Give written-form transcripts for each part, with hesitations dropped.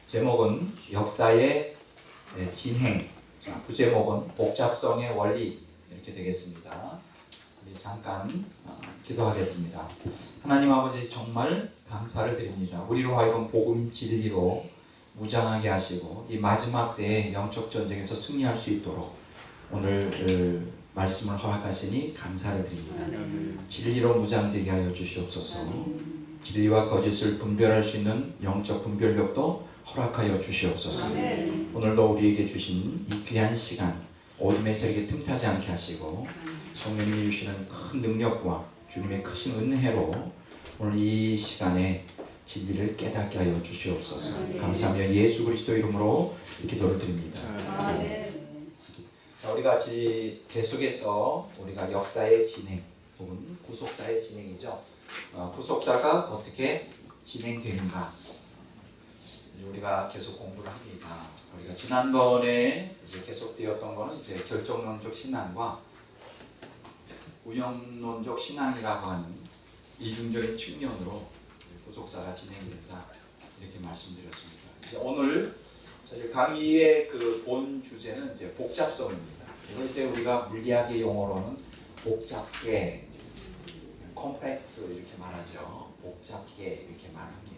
제목은 역사의 진행, 부제목은 복잡성의 원리 이렇게 되겠습니다. 우리 잠깐 기도하겠습니다. 하나님 아버지 정말 감사를 드립니다. 우리로 하여금 복음 진리로 무장하게 하시고 이 마지막 때에 영적 전쟁에서 승리할 수 있도록 오늘 말씀을 허락하시니 감사를 드립니다. 진리로 무장되게 하여 주시옵소서. 진리와 거짓을 분별할 수 있는 영적 분별력도 허락하여 주시옵소서. 오늘도 우리에게 주신 이 귀한 시간 어둠의 세력에 틈타지 않게 하시고 성령님이 주시는 큰 능력과 주님의 크신 은혜로 오늘 이 시간에 진리를 깨닫게 하여 주시옵소서. 감사하며 예수 그리스도 이름으로 기도를 드립니다. 자, 우리 같이 계속해서 우리가 역사의 진행 혹은 구속사의 진행이죠. 구속사가 어떻게 진행되는가 우리가 계속 공부를 합니다. 우리가 지난번에 이제 계속되었던 거는 이제 결정론적 신앙과 우영론적 신앙이라고 하는 이중적인 측면으로 구속사가 진행된다 이렇게 말씀드렸습니다. 이제 오늘 사실 강의의 그 본 주제는 이제 복잡성입니다. 이걸 이제 우리가 물리학의 용어로는 복잡계, 컴플렉스 이렇게 말하죠. 복잡계 이렇게 말합니다.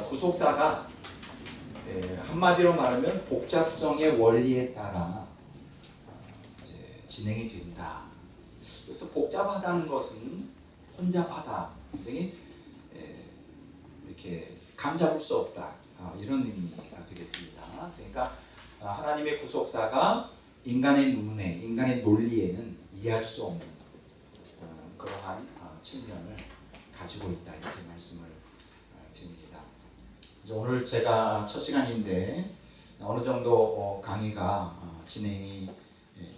구속사가 한마디로 말하면 복잡성의 원리에 따라 이제 진행이 된다. 그래서 복잡하다는 것은 혼잡하다, 굉장히 이렇게 감잡을 수 없다 이런 의미가 되겠습니다. 그러니까 하나님의 구속사가 인간의 눈에, 인간의 논리에는 이해할 수 없는 그러한 측면을 가지고 있다 이렇게 말씀을 드립니다. 이제 오늘 제가 첫 시간인데 어느 정도 강의가 진행이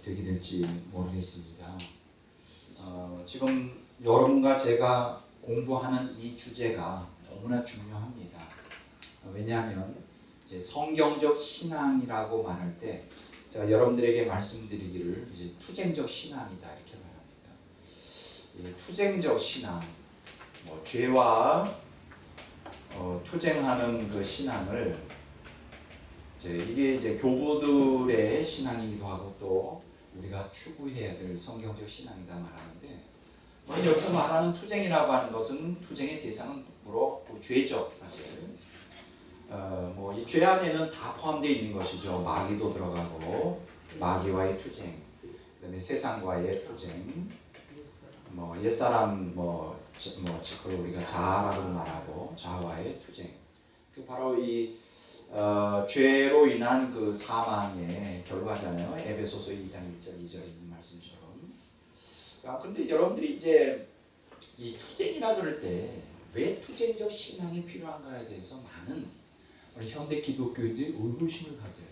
되게 될지 모르겠습니다. 지금 여러분과 제가 공부하는 이 주제가 너무나 중요합니다. 왜냐하면 이제 성경적 신앙이라고 말할 때 제가 여러분들에게 말씀드리기를 이제 투쟁적 신앙이다 이렇게 말합니다. 투쟁적 신앙, 뭐 죄와 투쟁하는 그 신앙을 이게 이제 교부들의 신앙이기도 하고 또 우리가 추구해야 될 성경적 신앙이다 말하는데 여기서 말하는 투쟁이라고 하는 것은 투쟁의 대상은 무로 죄적 사실. 뭐 이 죄 안에는 다 포함되어 있는 것이죠. 마귀도 들어가고 마귀와의 투쟁, 그다음에 세상과의 투쟁, 뭐 옛사람 그걸 우리가 자아라고 말하고 자아와의 투쟁. 그 바로 이 죄로 인한 그 사망의 결과잖아요. 에베소서 2장 1절 2절에 있는 말씀처럼. 그런데 여러분들이 이제 이 투쟁이라 그럴 때 왜 투쟁적 신앙이 필요한가에 대해서 많은 우리 현대 기독교인들이 의구심을 가져요.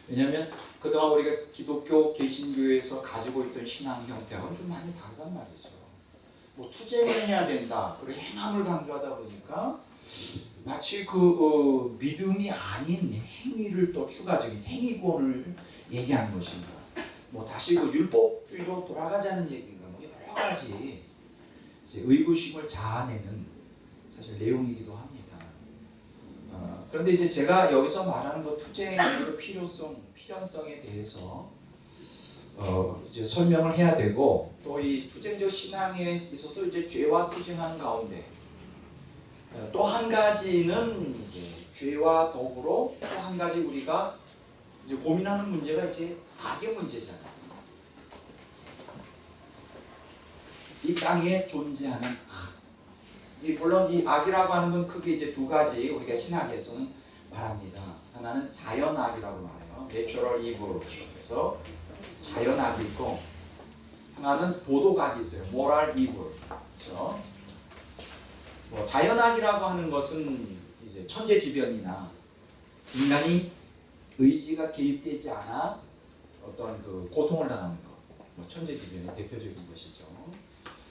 왜냐하면 그동안 우리가 기독교 개신교에서 가지고 있던 신앙 형태하고는 좀 많이 다르단 말이죠. 뭐 투쟁을 해야 된다, 그리고 행함을 강조하다 보니까 마치 그 믿음이 아닌 행위를 또 추가적인 행위권을 얘기하는 것인가, 뭐 다시 그 율법주의로 돌아가자는 얘기인가, 뭐 여러 가지 이제 의구심을 자아내는 사실 내용이기도 합니다. 그런데 이제 제가 여기서 말하는 그 투쟁의 필연성에 대해서 이제 설명을 해야 되고, 또 이 투쟁적 신앙에 있어서 이제 죄와 투쟁하는 가운데 또 한 가지는 이제 죄와 더불어 또 한 가지 우리가 이제 고민하는 문제가 이제 악의 문제잖아요. 이 땅에 존재하는 악. 물론 이 악이라고 하는 건 크게 이제 두 가지 우리가 신학에서는 말합니다. 하나는 자연악이라고 말해요. 내추럴 이블. 그래서 자연악이 있고, 하나는 도덕악이 있어요. 모랄 이블. 그렇죠? 뭐 자연악이라고 하는 것은 이제 천재지변이나 인간이 의지가 개입되지 않아 어떤 그 고통을 당하는 것, 뭐 천재지변의 대표적인 것이죠.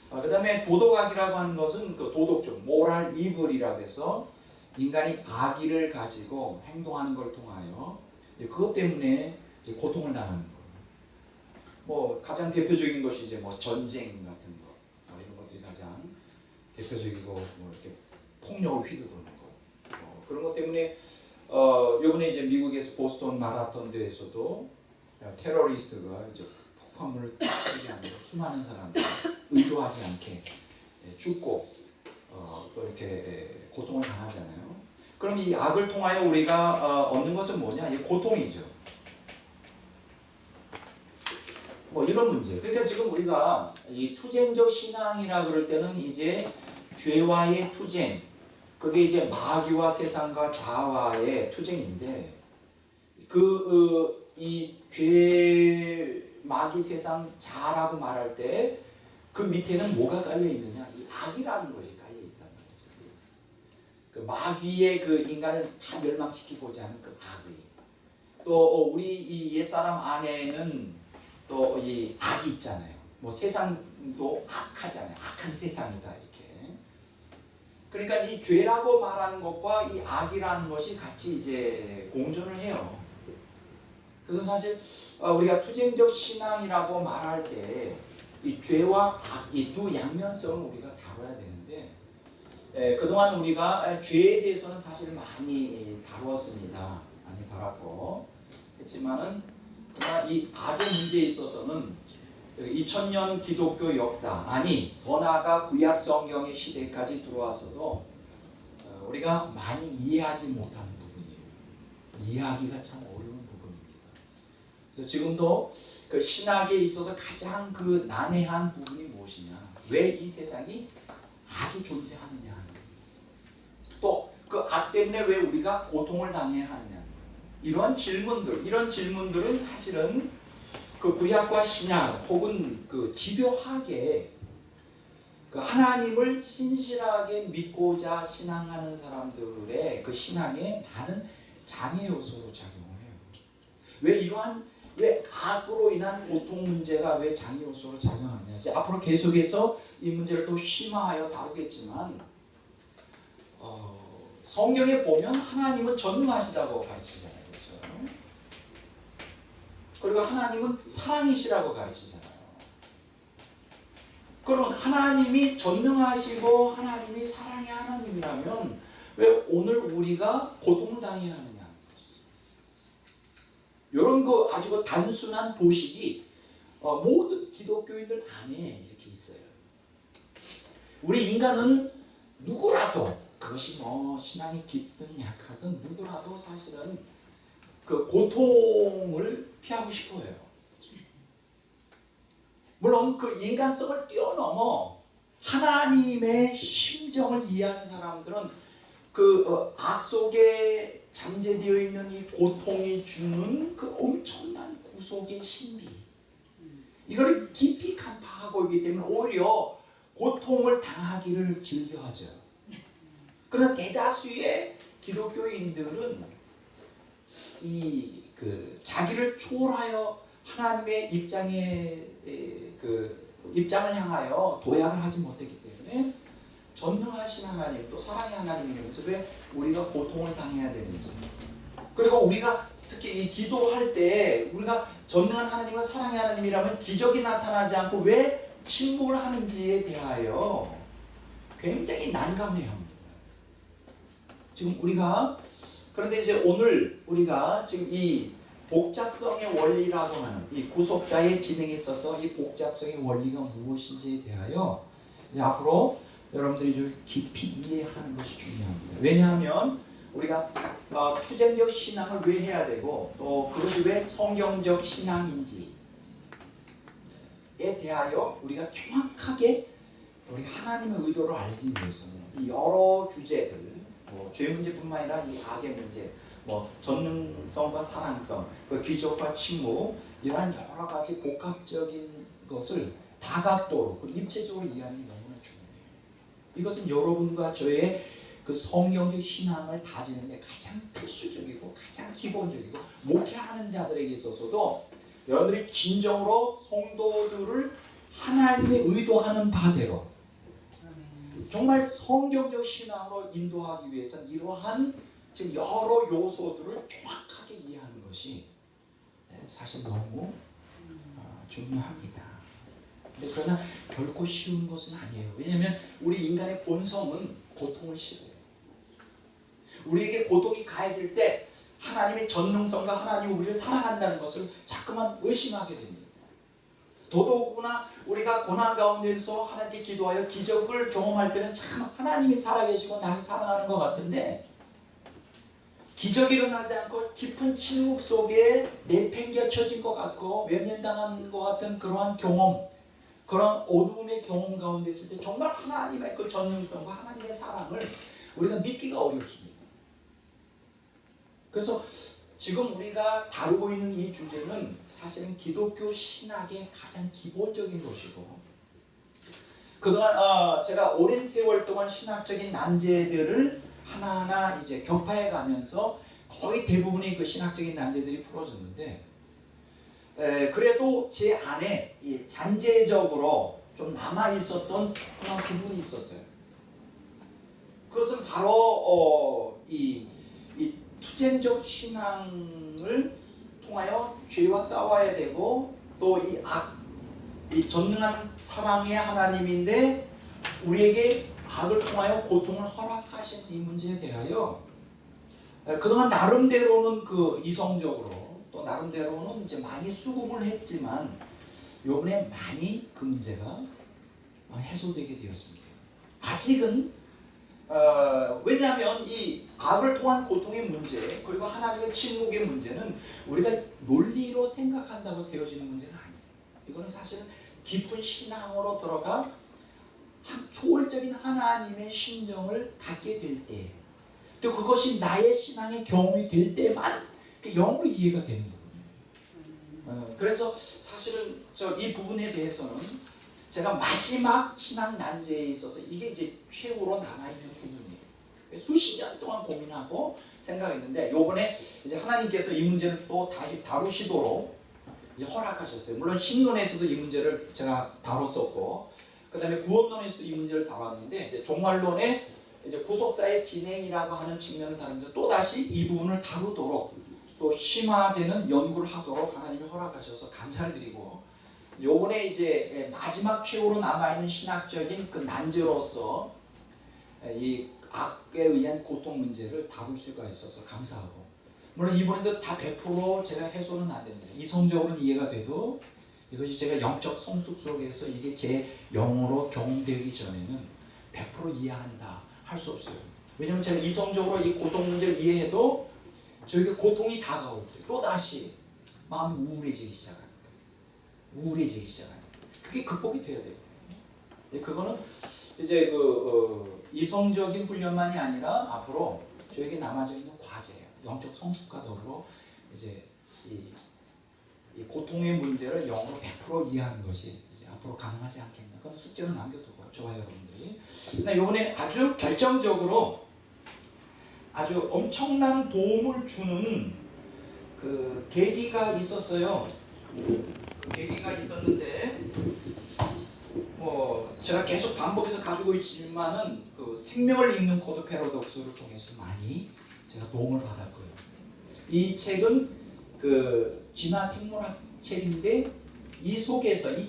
그 다음에 도덕악이라고 하는 것은 그 도덕적, 모랄 이블이라고 해서 인간이 악의를 가지고 행동하는 걸 통하여 그것 때문에 이제 고통을 당하는 것. 뭐 가장 대표적인 것이 이제 뭐 전쟁 같은 것, 이런 것들이 가장 대표적이고, 뭐 이렇게 폭력을 휘두르는 것, 그런 것 때문에 요번에 이제 미국에서 보스턴 마라톤 대회에서도 테러리스트가 이제 폭발물을 터뜨리게 하면서 수많은 사람들이 의도하지 않게 죽고 또 이렇게 고통을 당하잖아요. 그럼 이 악을 통하여 우리가 얻는 것은 뭐냐? 이 고통이죠. 뭐 이런 문제. 그러니까 지금 우리가 이 투쟁적 신앙이라 그럴 때는 이제 죄와의 투쟁, 그게 이제 마귀와 세상과 자아와의 투쟁인데 이 죄, 마귀, 세상, 자아라고 말할 때 그 밑에는 뭐가 깔려 있느냐? 이 악이라는 것이 깔려 있단 말이죠. 그 마귀의 그 인간을 다 멸망시키고자 하는 그 악의. 또 우리 이 옛사람 안에는 또 이 악이 있잖아요. 뭐 세상도 악하잖아요. 악한 세상이다 이렇게. 그러니까 이 죄라고 말하는 것과 이 악이라는 것이 같이 이제 공존을 해요. 그래서 사실 우리가 투쟁적 신앙이라고 말할 때 이 죄와 악, 이 두 양면성을 우리가 다뤄야 되는데 그동안 우리가 죄에 대해서는 사실 많이 다루었습니다. 많이 다뤘고 했지만은 그러나 이 악의 문제에 있어서는 2000년 기독교 역사, 아니 더 나아가 구약 성경의 시대까지 들어와서도 우리가 많이 이해하지 못하는 부분이에요. 이해하기가 참 어려운 부분입니다. 그래서 지금도 그 신학에 있어서 가장 그 난해한 부분이 무엇이냐? 왜 이 세상이 악이 존재하느냐? 또 그 악 때문에 왜 우리가 고통을 당해야 하느냐? 이런 질문들은 사실은 그 구약과 신약 혹은 그 집요하게 그 하나님을 신실하게 믿고자 신앙하는 사람들의 그 신앙에 많은 장애 요소로 작용을 해요. 왜 악으로 인한 고통 문제가 왜 장애 요소로 작용하느냐? 이제 앞으로 계속해서 이 문제를 또 심화하여 다루겠지만 성경에 보면 하나님은 전능하시다고 가르치잖아요. 그렇죠? 그리고 하나님은 사랑이시라고 가르치잖아요. 그럼 하나님이 전능하시고 하나님이 사랑의 하나님이라면 왜 오늘 우리가 고통을 당해야 하느냐? 이런 거 아주 그 단순한 도식이 모든 기독교인들 안에 이렇게 있어요. 우리 인간은 누구라도 그것이 뭐 신앙이 깊든 약하든 누구라도 사실은 그 고통을 피하고 싶어요. 물론 그 인간성을 뛰어넘어 하나님의 심정을 이해하는 사람들은 그 악 속에 잠재되어 있는 이 고통이 주는 그 엄청난 구속의 신비, 이걸 깊이 간파하고 있기 때문에 오히려 고통을 당하기를 즐겨하죠. 그러나 대다수의 기독교인들은 자기를 초월하여 하나님의 입장을 향하여 도약을 하지 못했기 때문에 전능하신 하나님, 또 사랑의 하나님이면서 왜 우리가 고통을 당해야 되는지, 그리고 우리가 특히 이 기도할 때 우리가 전능한 하나님과 사랑의 하나님이라면 기적이 나타나지 않고 왜 침묵을 하는지에 대하여 굉장히 난감해합니다. 지금 그런데 이제 오늘 우리가 지금 이 복잡성의 원리라고 하는 이 구속사의 진행에 있어서 이 복잡성의 원리가 무엇인지에 대하여 이제 앞으로 여러분들이 좀 깊이 이해하는 것이 중요합니다. 왜냐하면 우리가 투쟁적 신앙을 왜 해야 되고 또 그것이 왜 성경적 신앙인지에 대하여 우리가 정확하게 우리 하나님의 의도를 알기 위해서는 이 여러 주제들, 죄 문제뿐만 아니라 이 악의 문제, 전능성과 사랑성, 그 기적과 침묵, 이러한 여러 가지 복합적인 것을 다각도로 그리고 입체적으로 이해하는 게 너무나 중요해요. 이것은 여러분과 저의 그 성경적 신앙을 다지는 데 가장 필수적이고 가장 기본적이고 목회하는 자들에게 있어서도 여러분들이 진정으로 성도들을 하나님의 의도하는 바대로 정말 성경적 신앙으로 인도하기 위해서는 이러한 지금 여러 요소들을 정확하게 이해하는 것이 사실 너무 중요합니다. 그러나 결코 쉬운 것은 아니에요. 왜냐하면 우리 인간의 본성은 고통을 싫어해요. 우리에게 고통이 가해질 때 하나님의 전능성과 하나님이 우리를 사랑한다는 것을 자꾸만 의심하게 됩니다. 더더구나 우리가 고난 가운데서 하나님께 기도하여 기적을 경험할 때는 참 하나님이 살아계시고 나를 사랑하는 것 같은데 기적이 일어나지 않고 깊은 침묵 속에 내팽개쳐진 것 같고 외면당한 것 같은 그러한 경험, 그런 어두움의 경험 가운데 있을 때 정말 하나님의 그 전능성과 하나님의 사랑을 우리가 믿기가 어렵습니다. 그래서 지금 우리가 다루고 있는 이 주제는 사실은 기독교 신학의 가장 기본적인 것이고, 그동안 제가 오랜 세월 동안 신학적인 난제들을 하나하나 이제 격파해 가면서 거의 대부분의 그 신학적인 난제들이 풀어졌는데, 그래도 제 안에 이 잔재적으로 좀 남아 있었던 조그만 부분이 있었어요. 그것은 바로 이 투쟁적 신앙을 통하여 죄와 싸워야 되고, 또 이 전능한 사랑의 하나님인데 우리에게 악을 통하여 고통을 허락하신 이 문제에 대하여 그동안 나름대로는 그 이성적으로 또 나름대로는 이제 많이 수긍을 했지만 요번에 많이 그 문제가 해소되게 되었습니다. 아직은 왜냐하면 이 악을 통한 고통의 문제 그리고 하나님의 침묵의 문제는 우리가 논리로 생각한다고 되어지는 문제가 아니에요. 이거는 사실은 깊은 신앙으로 들어가 초월적인 하나님의 심정을 갖게 될 때, 또 그것이 나의 신앙의 경험이 될 때만 영으로 이해가 되는 부분이에요. 그래서 사실은 이 부분에 대해서는 제가 마지막 신앙 난제에 있어서 이게 이제 최후로 남아있는 부분이에요. 수십 년 동안 고민하고 생각했는데 요번에 이제 하나님께서 이 문제를 또 다시 다루시도록 이제 허락하셨어요. 물론 신론에서도 이 문제를 제가 다뤘었고, 그 다음에 구원론에서도 이 문제를 다뤘는데, 이제 종말론의 이제 구속사의 진행이라고 하는 측면을 다루면서 또 다시 이 부분을 다루도록 또 심화되는 연구를 하도록 하나님이 허락하셔서 감사를 드리고, 요번에 이제 마지막 최후로 남아있는 신학적인 그 난제로서 이 악에 의한 고통 문제를 다룰 수가 있어서 감사하고, 물론 이번에도 다 100% 제가 해소는 안 됩니다. 이성적으로는 이해가 돼도 이것이 제가 영적 성숙 속에서 이게 제 영으로 경험되기 전에는 100% 이해한다 할 수 없어요. 왜냐하면 제가 이성적으로 이 고통 문제를 이해해도 저에게 고통이 다가올 때 또다시 마음이 우울해지기 시작합니다. 우울해지기 시작합니다. 그게 극복이 돼야 돼요. 그거는 이제 이성적인 훈련만이 아니라 앞으로 저에게 남아져 있는 과제예요. 영적 성숙과 더불어 이제 이 고통의 문제를 영으로 100% 이해하는 것이 이제 앞으로 가능하지 않겠나. 그건 숙제로 남겨두고 좋아요, 여러분들이. 근데 이번에 아주 결정적으로 아주 엄청난 도움을 주는 그 계기가 있었어요. 그 계기가 있었는데 제가 계속 반복해서 가지고 있지만은 그 생명을 읽는 코드 패러독스를 통해서 많이 제가 도움을 받았고요. 이 책은 그 진화 생물학 책인데 이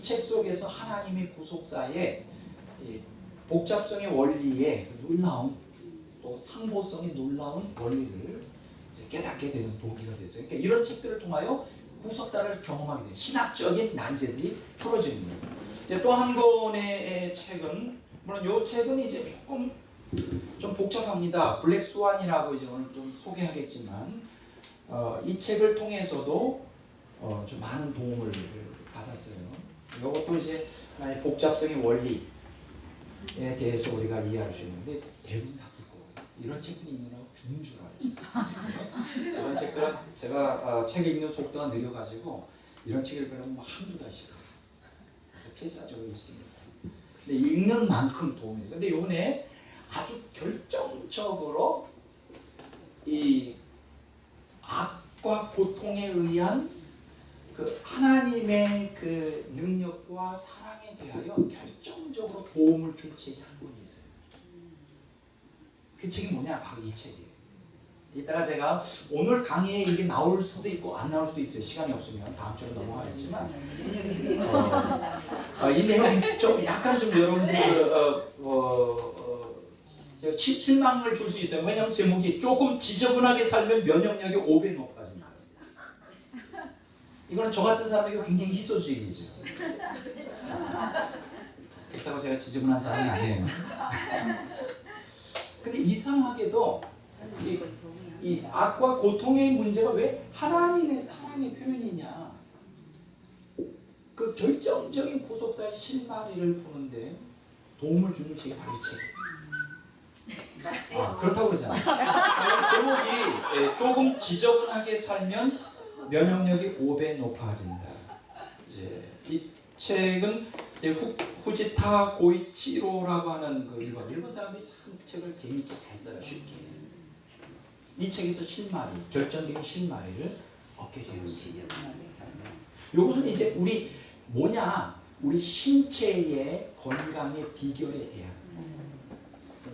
책 속에서 하나님의 구속사의 복잡성의 원리에 놀라운 또 상보성의 놀라운 원리를 깨닫게 되는 동기가 됐어요. 그러니까 이런 책들을 통하여 구속사를 경험하게 돼요. 신학적인 난제들이 풀어지는 거예요. 또 한 권의 책은, 물론 이 책은 이제 조금 좀 복잡합니다. 블랙 스완이라고 이제 오늘 좀 소개하겠지만, 이 책을 통해서도 좀 많은 도움을 받았어요. 이것도 이제 하나의 복잡성의 원리에 대해서 우리가 이해할 수 있는데 대부분 다 두꺼워요. 이런 책들이 읽느라고 죽는 줄 알아요. 이런 책들은 제가 책 읽는 속도가 느려가지고 이런 책을 읽으면 한두 달씩 필사적으로 읽습니다. 근데 읽는 만큼 도움이 돼요. 근데 이번에 아주 결정적으로 이 악과 고통에 의한 그 하나님의 그 능력과 사랑에 대하여 결정적으로 도움을 준 책이 한 권이 있어요. 그 책이 뭐냐? 바로 이 책이에요. 이따가 제가 오늘 강의에 이게 나올 수도 있고 안 나올 수도 있어요. 시간이 없으면 다음 주로 넘어가겠지만 이 내용이 좀 약간 좀 여러분들이 제가 실망을 줄 수 있어요. 왜냐하면 제목이 조금 지저분하게 살면 면역력이 5배 높아진다. 이거는 저 같은 사람에게 굉장히 희소주의죠. 그렇다고 제가 지저분한 사람이 아니에요. 근데 이상하게도 이 악과 고통의 문제가 왜 하나님의 사랑의 표현이냐, 그 결정적인 구속사의 실마리를 푸는데 도움을 주는 책이 바로 이 책. 그렇다고 그러잖아요. 제목이 조금 지저분하게 살면 면역력이 5배 높아진다. 이제 이 책은 후지타 고이치로라고 하는 그 일본 사람들이 참 책을 재밌게 잘 써요. 쉽게. 이 책에서 실마리, 결정적인 실마리를 얻게 되었습니다. 이것은 이제 우리 뭐냐, 우리 신체의 건강의 비결에 대한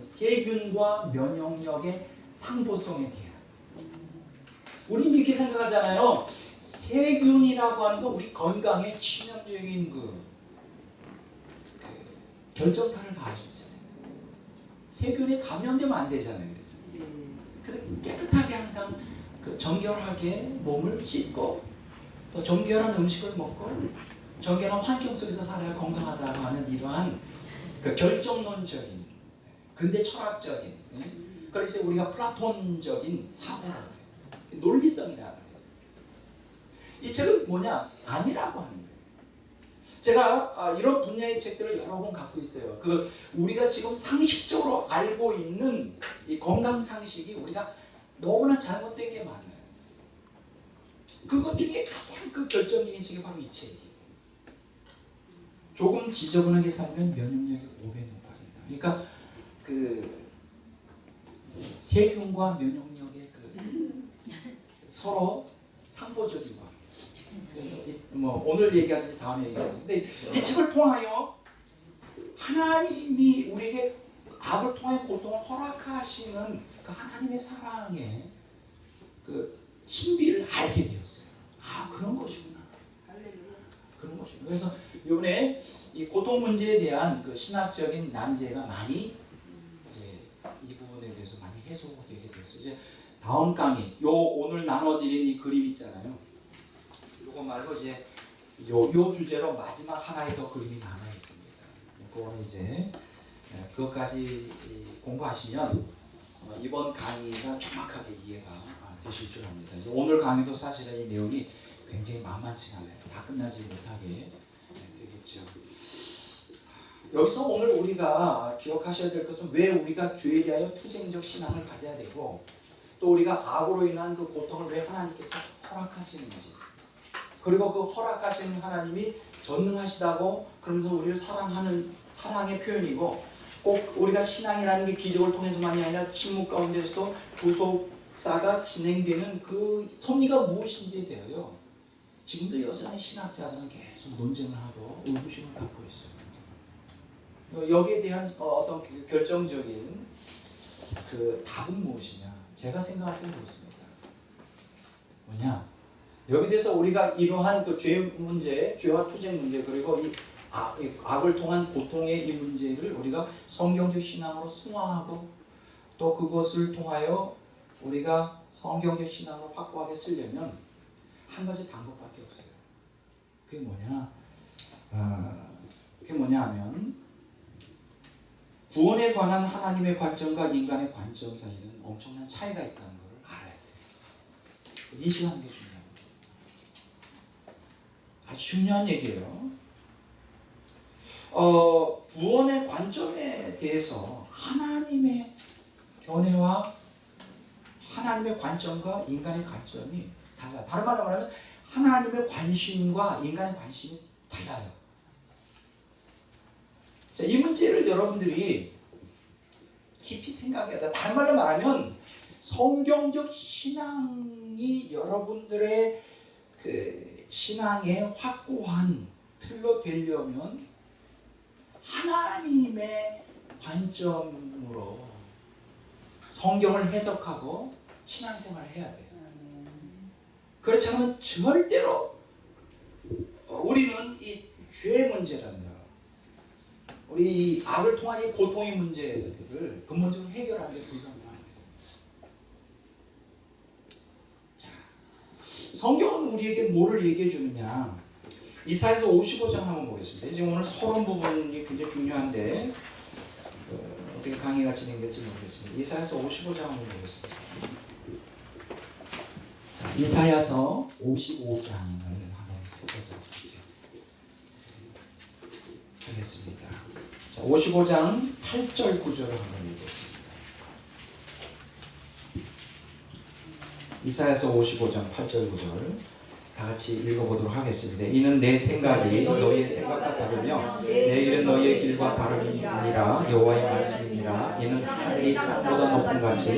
세균과 면역력의 상보성에 대한, 우리는 이렇게 생각하잖아요. 세균이라고 하는 건 우리 건강에 치명적인 결정타를 가할 수 있잖아요. 세균에 감염되면 안 되잖아요. 그래서 깨끗하게 항상 정결하게 몸을 씻고 또 정결한 음식을 먹고 정결한 환경 속에서 살아야 건강하다고 하는 이러한 결정론적인, 근대 철학적인, 그래서 우리가 플라톤적인 사고라고 해요. 논리성이라고 해요. 이 책은 뭐냐? 아니라고 하는 거예요. 제가 이런 분야의 책들을 여러 권 갖고 있어요. 우리가 지금 상식적으로 알고 있는 이 건강 상식이 우리가 너무나 잘못된 게 많아요. 그것 중에 가장 결정적인 책이 바로 이 책이에요. 조금 지저분하게 살면 면역력이 5배 높아진다. 그러니까 세균과 면역력의 서로 상보적인 관계. 오늘 얘기하듯이 다음에 얘기하는데, 이 책을 통하여 하나님이 우리에게 악을 통해 고통을 허락하시는 그 하나님의 사랑의 신비를 알게 되었어요. 그런 것이구나. 그런 것이구나. 그래서 이번에 이 고통 문제에 대한 신학적인 난제가 많이 이제 이 부분에 대해서 많이 해소가 되게 되었어요. 이제 다음 강의, 오늘 나눠드린 이 그림 있잖아요. 요거 말고 이제 요 주제로 마지막 하나의 더 그림이 남아 있습니다. 그거는 이제 그것까지 공부하시면 이번 강의가 정확하게 이해가 되실 줄 압니다. 오늘 강의도 사실은 이 내용이 굉장히 만만치가 않아요. 다 끝나지 못하게 되겠죠. 여기서 오늘 우리가 기억하셔야 될 것은 왜 우리가 죄에 대하여 투쟁적 신앙을 가져야 되고, 또 우리가 악으로 인한 그 고통을 왜 하나님께서 허락하시는지, 그리고 그 허락하시는 하나님이 전능하시다고 그러면서 우리를 사랑하는 사랑의 표현이고, 꼭 우리가 신앙이라는 게 기적을 통해서만이 아니라 침묵 가운데서도 구속사가 진행되는 그 섭리가 무엇인지에 대하여 지금도 여전히 신학자들은 계속 논쟁을 하고 의구심을 갖고 있어요. 여기에 대한 어떤 결정적인 답은 무엇이냐? 제가 생각할 때는 그렇습니다. 뭐냐? 여기 대해서 우리가 이러한 죄 문제, 죄와 투쟁 문제, 그리고 이 악을 통한 고통의 이 문제를 우리가 성경적 신앙으로 승화하고, 또 그것을 통하여 우리가 성경적 신앙을 확고하게 쓰려면 한 가지 방법밖에 없어요. 그게 뭐냐? 그게 뭐냐 하면, 구원에 관한 하나님의 관점과 인간의 관점 사이에는 엄청난 차이가 있다는 걸 알아야 돼요. 인식하는 게 중요합니다. 아주 중요한 얘기예요. 구원의 관점에 대해서 하나님의 견해와 하나님의 관점과 인간의 관점이 달라요. 다른 말로 말하면 하나님의 관심과 인간의 관심이 달라요. 자, 이 문제를 여러분들이 깊이 생각해야 돼. 다른 말로 말하면 성경적 신앙이 여러분들의 신앙의 확고한 틀로 되려면 하나님의 관점으로 성경을 해석하고 신앙생활을 해야 돼요. 그렇지 않으면 절대로 우리는 이 죄 문제라든가 우리 악을 통한 이 고통의 문제를 근본적으로 해결하는 게 불가능한 거예요. 자, 성경은 우리에게 뭐를 얘기해 주느냐? 이사야서 55장 한번 보겠습니다. 지금 오늘 서론 부분이 굉장히 중요한데 어떻게 강의가 진행될지 모르겠습니다. 이사야서 55장 한번 보겠습니다. 자, 이사야서 55장을 한번 펴보도록 하겠습니다. 자, 55장 8절 9절을 한번 읽겠습니다. 이사야서 55장 8절 9절 다 같이 읽어보도록 하겠습니다. 이는 내 생각이 너희의 생각과 다르며 내 일은 너희의 길과 다름이니라. 여호와의 말씀이니라. 이는 하늘이 땅보다 높음 같이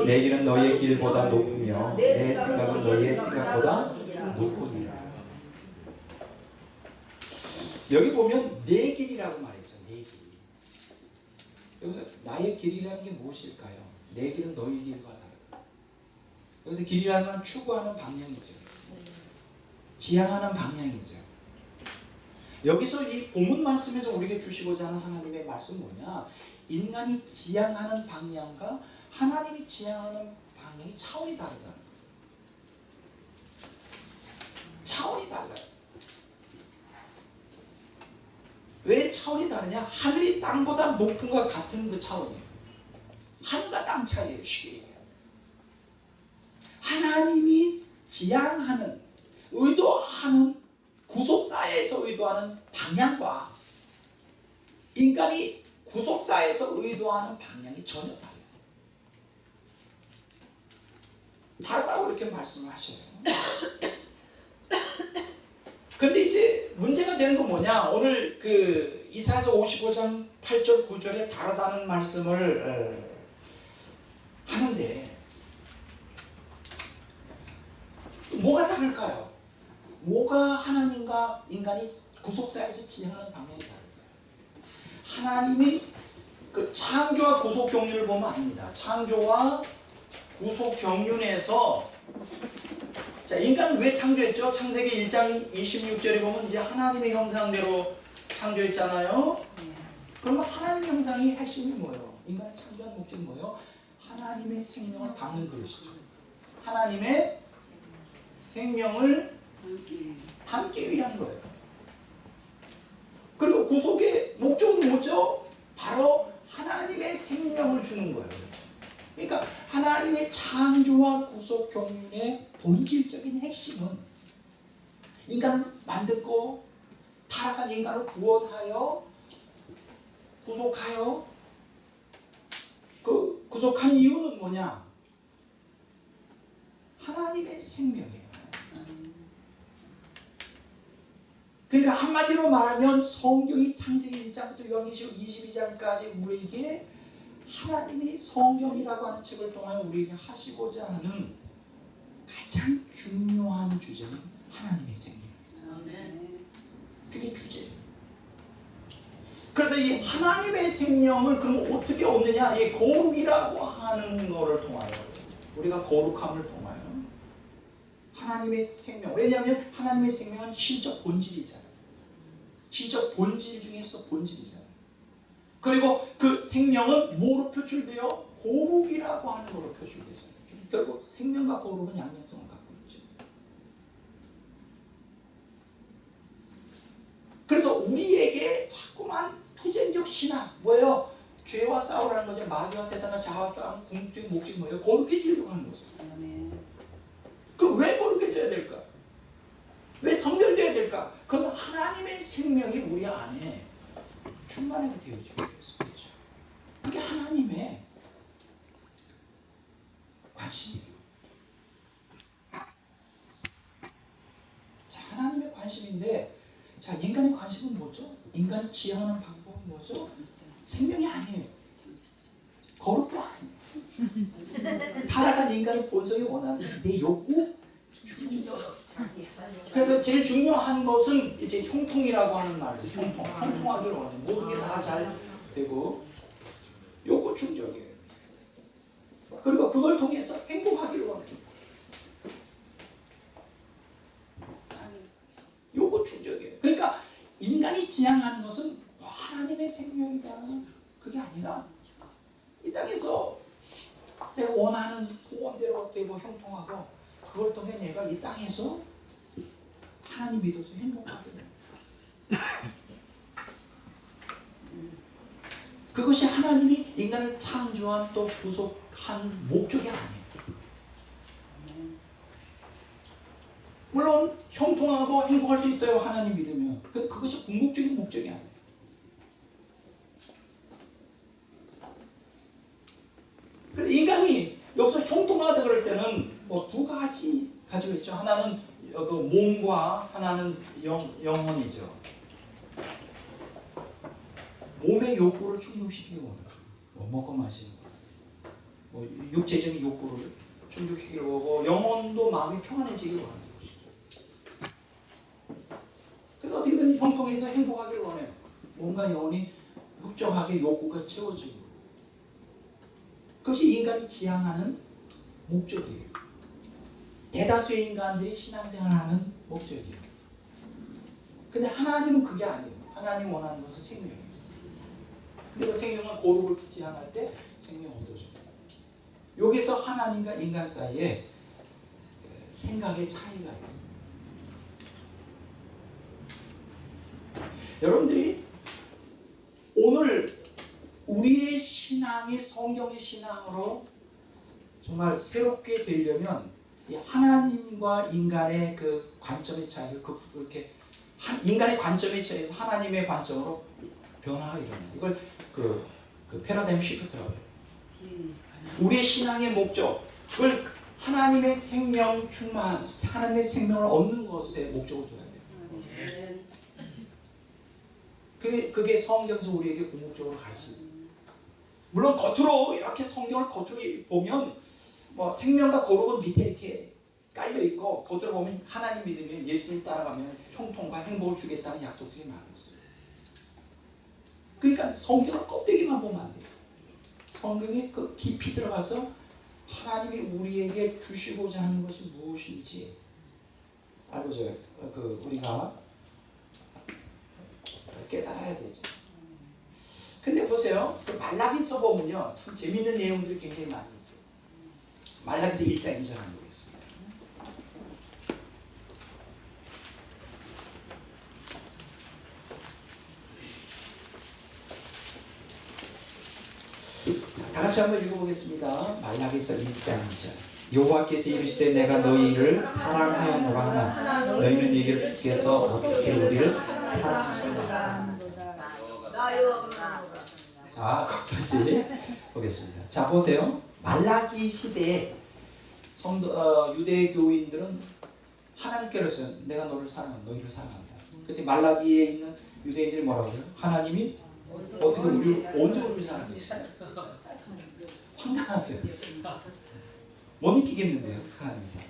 내 길은 너희의 길보다 높으며 내 생각은 너희의 생각보다 높으니라. 여기 보면 내 길이라고 말했죠. 내 길. 여기서 나의 길이라는 게 무엇일까요? 내 길은 너희 길과 다르다. 여기서 길이라는 건 추구하는 방향이죠. 지향하는 방향이죠. 여기서 이 본문 말씀에서 우리에게 주시고자 하는 하나님의 말씀은 뭐냐? 인간이 지향하는 방향과 하나님이 지향하는 방향이 차원이 다르다는 거예요. 차원이 달라요. 왜 차원이 다르냐? 하늘이 땅보다 높은 것 같은 그 차원이에요. 하늘과 땅 차이예요. 쉽게 얘기해요. 하나님이 지향하는, 의도하는, 구속사에서 의도하는 방향과 인간이 구속사에서 의도하는 방향이 전혀 달라요. 다르다고 이렇게 말씀을 하셔요. 근데 이제 문제가 되는 건 뭐냐? 오늘 그 이사야서 55장 8절 9절에 다르다는 말씀을 하는데 뭐가 다를까요? 뭐가 하나님과 인간이 구속사에서 지향하는 방향이 다를까요? 하나님이 그 창조와 구속 경륜을 보면 아닙니다. 창조와 구속 경륜에서 자, 인간은 왜 창조했죠? 창세기 1장 26절에 보면 이제 하나님의 형상대로 창조했잖아요. 그러면 하나님의 형상이 핵심이 뭐예요? 인간을 창조한 목적이 뭐예요? 하나님의 생명을 담는 그릇이죠. 하나님의 생명을 담기 위한 거예요. 그리고 구속의 목적은 뭐죠? 바로 하나님의 생명을 주는 거예요. 그러니까 하나님의 창조와 구속 경륜의 본질적인 핵심은 인간을 만들고 타락한 인간을 구원하여 구속하여 그 구속한 이유는 뭐냐? 하나님의 생명이에요. 그러니까 한마디로 말하면 성경이 창세기 1장부터 요한계시록 22장까지 우리에게 하나님이 성경이라고 하는 책을 통하여 우리에게 하시고자 하는 가장 중요한 주제는 하나님의 생명. 그게 주제예요. 그래서 이 하나님의 생명을 그럼 어떻게 얻느냐? 이 거룩이라고 하는 것을 통하여 우리가 거룩함을 통하여 하나님의 생명. 왜냐하면 하나님의 생명은 신적 본질이잖아요. 신적 본질 중에서 본질이잖아요. 그리고 그 생명은 뭐로 표출돼요? 거룩이라고 하는 것으로 표출되잖아요. 결국 생명과 거룩은 양면성을 갖고 있죠. 그래서 우리에게 자꾸만 투쟁적 신앙, 뭐예요? 죄와 싸우라는 거죠. 마귀와 세상과 자아와 싸우는 궁극적인 목적이 뭐예요? 거룩해지려고 하는 거죠. 그럼 왜 거룩해져야 될까? 왜 성별돼야 될까? 그래서 하나님의 생명이 우리 안에 충만하게 되어지게 되었습니다. 그렇죠? 그게 하나님의 관심이에요. 자, 하나님의 관심인데, 자, 인간의 관심은 뭐죠? 인간이 지향하는 방법은 뭐죠? 생명이 아니에요. 거룩도 아니에요. 타락한 인간의 본성이 원하는 내 욕구, 충족. 그래서 제일 중요한 것은 이제 형통이라고 하는 말이죠. 형통하기를 원해요. 모든 게 다 잘 되고 욕구 충족이에요. 그리고 그걸 통해서 행복하기를 원해요. 욕구 충족이에요. 그러니까 인간이 지향하는 것은 하나님의 생명 그게 아니라 이 땅에서 내가 원하는 소원대로 되고 형통하고 그걸 통해 내가 이 땅에서 하나님 믿어서 행복하게 돼. 그것이 하나님이 인간을 창조한 또 구속한 목적이 아니에요. 물론 형통하고 행복할 수 있어요. 하나님 믿으면. 그것이 궁극적인 목적이 아니에요. 근데 인간이 여기서 형통하다 그럴 때는 뭐 두 가지 가지고 있죠. 하나는 그 몸과 하나는 영혼이죠. 몸의 욕구를 충족시키기 원해요. 뭐 먹고 마시는 거, 뭐 육체적인 욕구를 충족시키기 원하고 영혼도 마음이 평안해지기 원하는 것이죠. 그래서 어떻게든 형통해서 행복하기를 원해요. 몸과 영혼이 흡족하게 욕구가 채워지고 그것이 인간이 지향하는 목적이에요. 대다수의 인간들이 신앙생활하는 목적이에요. 근데 하나님은 그게 아니에요. 하나님 원하는 것은 생명이에요. 근데 그 생명은 거룩을 지향할 때 생명을 얻어줍니다. 여기서 하나님과 인간 사이에 생각의 차이가 있습니다. 여러분들이 오늘 우리의 신앙이 성경의 신앙으로 정말 새롭게 되려면 이 하나님과 인간의 그 관점의 차이를 그렇게 인간의 관점의 차이에서 하나님의 관점으로 변화가 일어나요. 이걸 그 패러다임 시프트라고 해요. 우리의 신앙의 목적을 하나님의 생명 충만, 하나님의 생명을 얻는 것에 목적을 둬야 돼요. 그게 성경에서 우리에게 궁극적으로 가르칩니다. 물론 겉으로 이렇게 성경을 겉으로 보면 뭐 생명과 거룩은 밑에 이렇게 깔려 있고 겉으로 보면 하나님 믿으면 예수님 따라가면 형통과 행복을 주겠다는 약속들이 많은 것이에요. 그러니까 성경을 껍데기만 보면 안 돼요. 성경에 그 깊이 들어가서 하나님이 우리에게 주시고자 하는 것이 무엇인지 알고자 우리가 깨달아야 되죠. 근데 보세요. 말라기서 보면요. 참 재밌는 내용들이 굉장히 많이 있어요. 말라기서 1장 2절 한번 보겠습니다. 자, 다 같이 한번 읽어보겠습니다. 말라기서 1장 2절. 여호와께서 이르시되 내가 너희를 사랑하노라 하나 너희는 이를 주께서 어떻게 우리를 사랑하시노라. 자, 거기까지 보겠습니다. 자, 보세요. 말라기 시대에 유대 교인들은 하나님께 그랬어요. 내가 너희를 사랑한다. 그때 말라기에 있는 유대인들이 뭐라고 해요? 하나님이 어떻게 언제 우리를 사랑했어요? 황당하죠. 못 느끼겠는데요, 하나님의 사랑.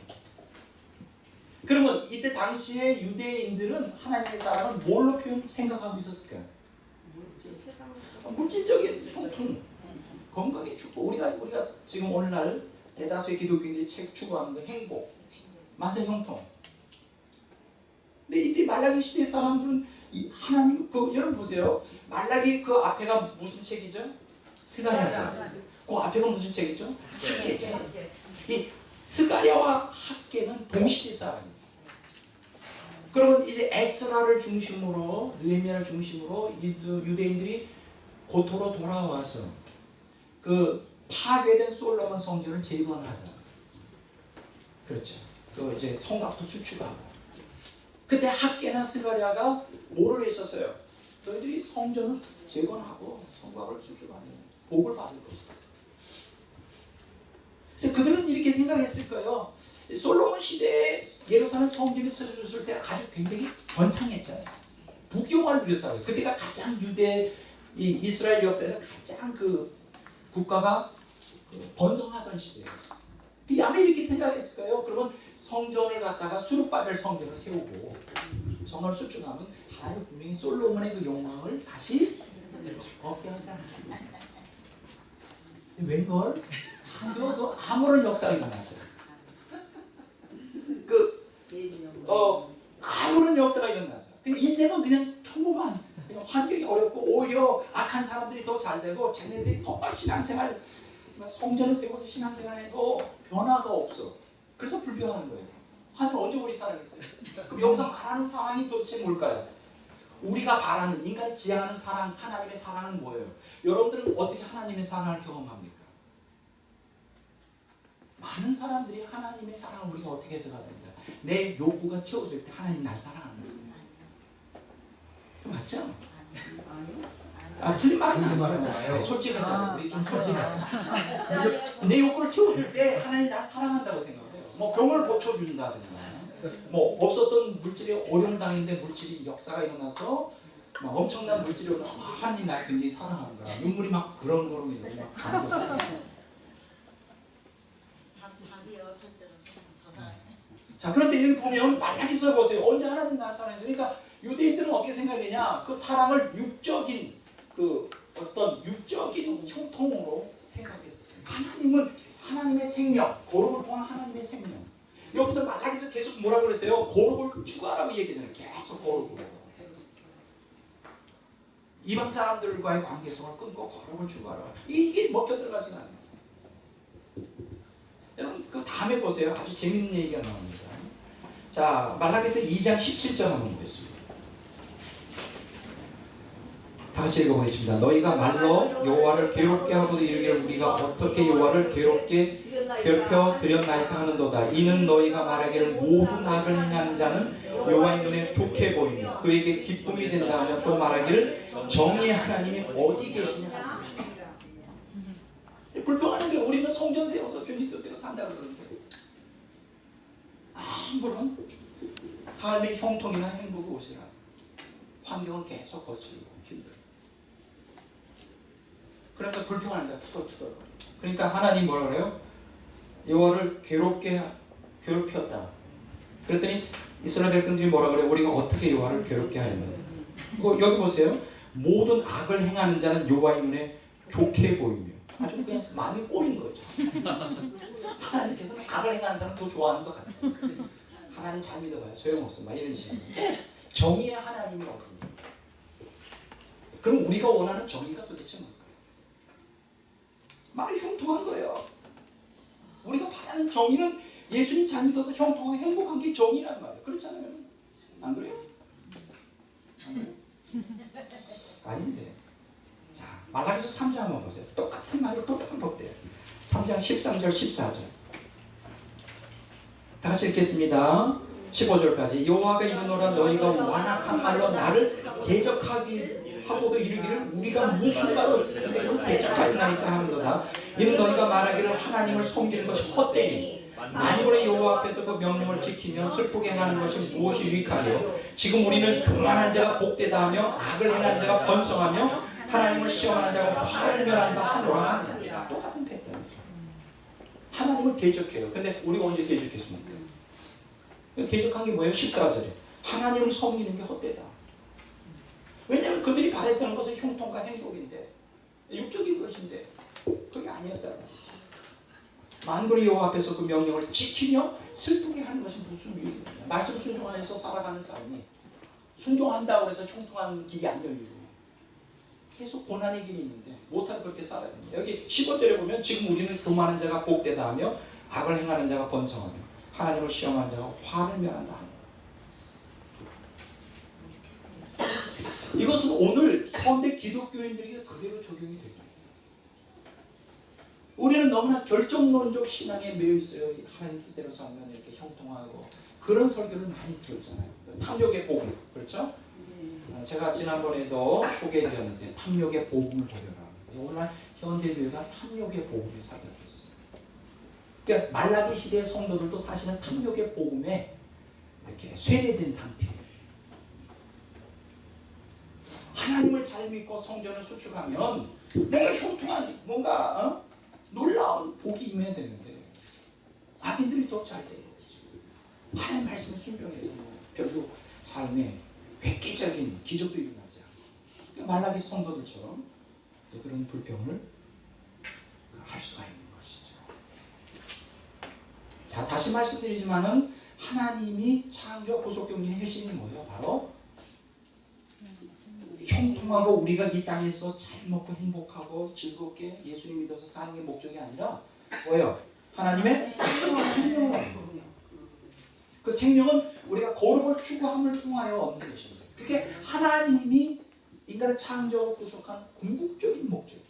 그러면 이때 당시에 유대인들은 하나님의 사랑을 뭘로 생각하고 있었을까요? 물질적인 형통, 건강의 축복. 우리가 지금 오늘날 대다수의 기독교인들이 추구하는 거 행복, 만사 형통. 근데 이때 말라기 시대 사람들은 하나님 여러분 보세요. 말라기 그 앞에가 무슨 책이죠? 스가랴서. 그 앞에가 무슨 책이죠? 학개죠. 이 스가랴와 학개는 동시대 사람입니다. 그러면 이제 에스라를 중심으로 느헤미야를 중심으로 유대인들이 고토로 돌아와서 그 파괴된 솔로몬 성전을 재건하자. 그렇죠. 또 이제 성곽도 수축하고. 그때 학개나 스가랴가 뭐를 했었어요? 너희들이 성전을 재건하고 성곽을 수축하면 복을 받을 것이다. 그래서 그들은 이렇게 생각했을 거예요. 솔로몬 시대에 예루살렘 성전이 세워졌을 때 아주 굉장히 번창했잖아요. 부귀영화를 누렸다고요. 그때가 가장 이스라엘 역사에서 가장 그 국가가 번성하던 시대예요. 아마 이렇게 생각했을 거예요. 그러면 성전을 갖다가 수르바벨 성전을 세우고 성을 수축하면 하나님 분명히 솔로몬의 그 영광을 다시 얻게 하잖아요. 웬걸? 한겨도 아무런 역사가 일어났어요. 아무런 역사가 일어나죠. 인생은 그냥 평범한, 그냥 환경이 어렵고 오히려 악한 약한 사람들이 더 잘 되고 자기네들이 더 신앙생활, 성전을 세워서 신앙생활해도 변화가 없어. 그래서 불평하는 거예요. 하나님 언제 우리 사랑했어요? 그럼 여기서 말하는 사랑이 도대체 뭘까요? 우리가 바라는, 인간이 지향하는 사랑, 하나님의 사랑은 뭐예요? 여러분들은 어떻게 하나님의 사랑을 경험합니까? 많은 사람들이 하나님의 사랑을 우리가 어떻게 해석하는지, 내 요구가 채워질 때 하나님 날 사랑한다고 생각해요. 맞죠? 틀린 말은 아니에요. 솔직하잖아요. 우리 좀 솔직하죠. 내 요구를 채워줄 때 하나님 날 사랑한다고 생각해요. 뭐 병을 고쳐준다든가, 뭐 없었던 물질이 어려움을 당했는데 물질이 역사가 일어나서 막 엄청난 물질이 일어나서 하나님 날 굉장히 사랑하는 거야. 눈물이 막 그렁그렁 이렇게 막 감겨서. 자, 그런데 여기 보면 말라기서 보세요. 언제 하나님 날 사랑해서. 그러니까 유대인들은 어떻게 생각하느냐, 그 사랑을 육적인, 그 어떤 육적인 형통으로 생각했어요. 하나님은 하나님의 생명, 거룩을 통한 하나님의 생명. 여기서 말라기서 계속 뭐라고 그랬어요? 거룩을 추구하라고 얘기하잖아요. 계속 거룩을. 이방 사람들과의 관계성을 끊고 거룩을 추구하라. 이게 먹혀 들어가지가 않아요. 여러분 그 다음에 보세요. 아주 재밌는 얘기가 나옵니다. 자, 말라기서 2장 17절 한번 보겠습니다. 다시 읽어보겠습니다. 너희가 말로 여호와를 괴롭게 하고도 이르기를 우리가 어떻게 여호와를 괴롭게 괴롭혀 드렸나이까 하는도다. 이는 너희가 말하기를 모든 악을 행하는 자는 여호와의 눈에 좋게 보이며 그에게 기쁨이 된다 하며 또 말하기를 정의의 하나님이 어디 계시냐. 불평하는 게 우리는 성전 세워서 주님 뜻대로 산다고 그러는데 아무런 삶의 형통이나 행복이 오시라. 환경은 계속 거칠고 힘들어. 그러니까 불평하는 거야. 투덜투덜. 그러니까 하나님 뭐라 그래요? 여호와를 괴롭혔다. 그랬더니 이스라엘 백성들이 뭐라 그래요? 우리가 어떻게 여호와를 괴롭게 하였나? 여기 보세요. 모든 악을 행하는 자는 여호와의 눈에 좋게 보이며. 아주 그냥 마음이 꼬인 거죠. 하나님께서는 악을 행하는 사람 더 좋아하는 것 같아요. 하나님 잘 믿어봐요. 소용없어. 막 이런 식으로. 정의의 하나님이 어디냐? 그럼 우리가 원하는 정의가 도대체 뭘까요? 말이 형통한 거예요. 우리가 바라는 정의는 예수님 잘 믿어서 형통하고 행복한 게 정의란 말이에요. 그렇잖아요. 안 그래요? 안 그래요? 아닌데. 자, 말라기서 3장 한번 보세요. 똑같은 말이 또 반복돼요. 3장 13절 14절. 다 같이 읽겠습니다. 15절까지. 여호와가 이르노라 너희가 완악한 말로 나를 대적하기 하고도 이르기를 우리가 무슨 말로 대적하였나이까 하는도다. 이는 너희가 말하기를 하나님을 섬기는 것이 헛되니 만군의 여호와 앞에서 그 명령을 지키며 슬프게 행하는 것이 무엇이 유익하리요. 지금 우리는 교만한 자가 복되다 하며 악을 행하는 자가 번성하며 하나님을 시험하는 자가 화를 멸한다 하노라 하느니라. 똑같은 패턴. 하나님을 대적해요. 근데 우리가 언제 대적했습니까? 대적한 게 뭐예요? 14절에 하나님을 섬기는 게 헛되다. 왜냐하면 그들이 바랬던 것은 형통과 행복인데 육적인 것인데 그게 아니었다는 거예요. 만군의 여호와 앞에서 그 명령을 지키며 슬프게 하는 것이 무슨 유익이냐. 말씀 순종하여서 살아가는 삶이 순종한다고 해서 형통한 길이 안 열리고 계속 고난의 길이 있는데 못하고 그렇게 살아야 됩니다. 여기 15절에 보면 지금 우리는 교만한 자가 복되다 하며 악을 행하는 자가 번성하며 하나님을 시험하는 자가 화를 멸한다. 이것은 오늘 현대 기독교인들에게 그대로 적용이 됩니다. 우리는 너무나 결정론적 신앙에 매여 있어요. 하나님 뜻대로 살면 이렇게 형통하고 그런 설교를 많이 들었잖아요. 탐욕의 복음, 그렇죠? 제가 지난번에도 소개해드렸는데 탐욕의 복음을 보려라. 오늘날 현대교회가 탐욕의 복음에 사로잡혀 있어요. 그러니까 말라기 시대의 성도들도 사실은 탐욕의 복음에 이렇게 쇠뇌된 상태예요. 하나님을 잘 믿고 성전을 수축하면 뭔가 형통한 뭔가 놀라운 복이 임해야 되는데 악인들이 더 잘 되는 거죠. 하나님의 말씀에 순종해도 별로 삶에 획기적인 기적도 일어나지 않고 말라기 성도들처럼 그런 불평을 할 수가 있는 것이죠. 자, 다시 말씀드리지만은 하나님이 창조와 구속경륜의 핵심이 뭐예요? 바로 형통하고 우리가 이 땅에서 잘 먹고 행복하고 즐겁게 예수님 믿어서 사는 게 목적이 아니라 뭐예요? 하나님의 생명을 그 생명은 우리가 거룩을 추구함을 통하여 얻는 것입니다. 그게 하나님이 인간을 창조하고 구속한 궁극적인 목적이에요.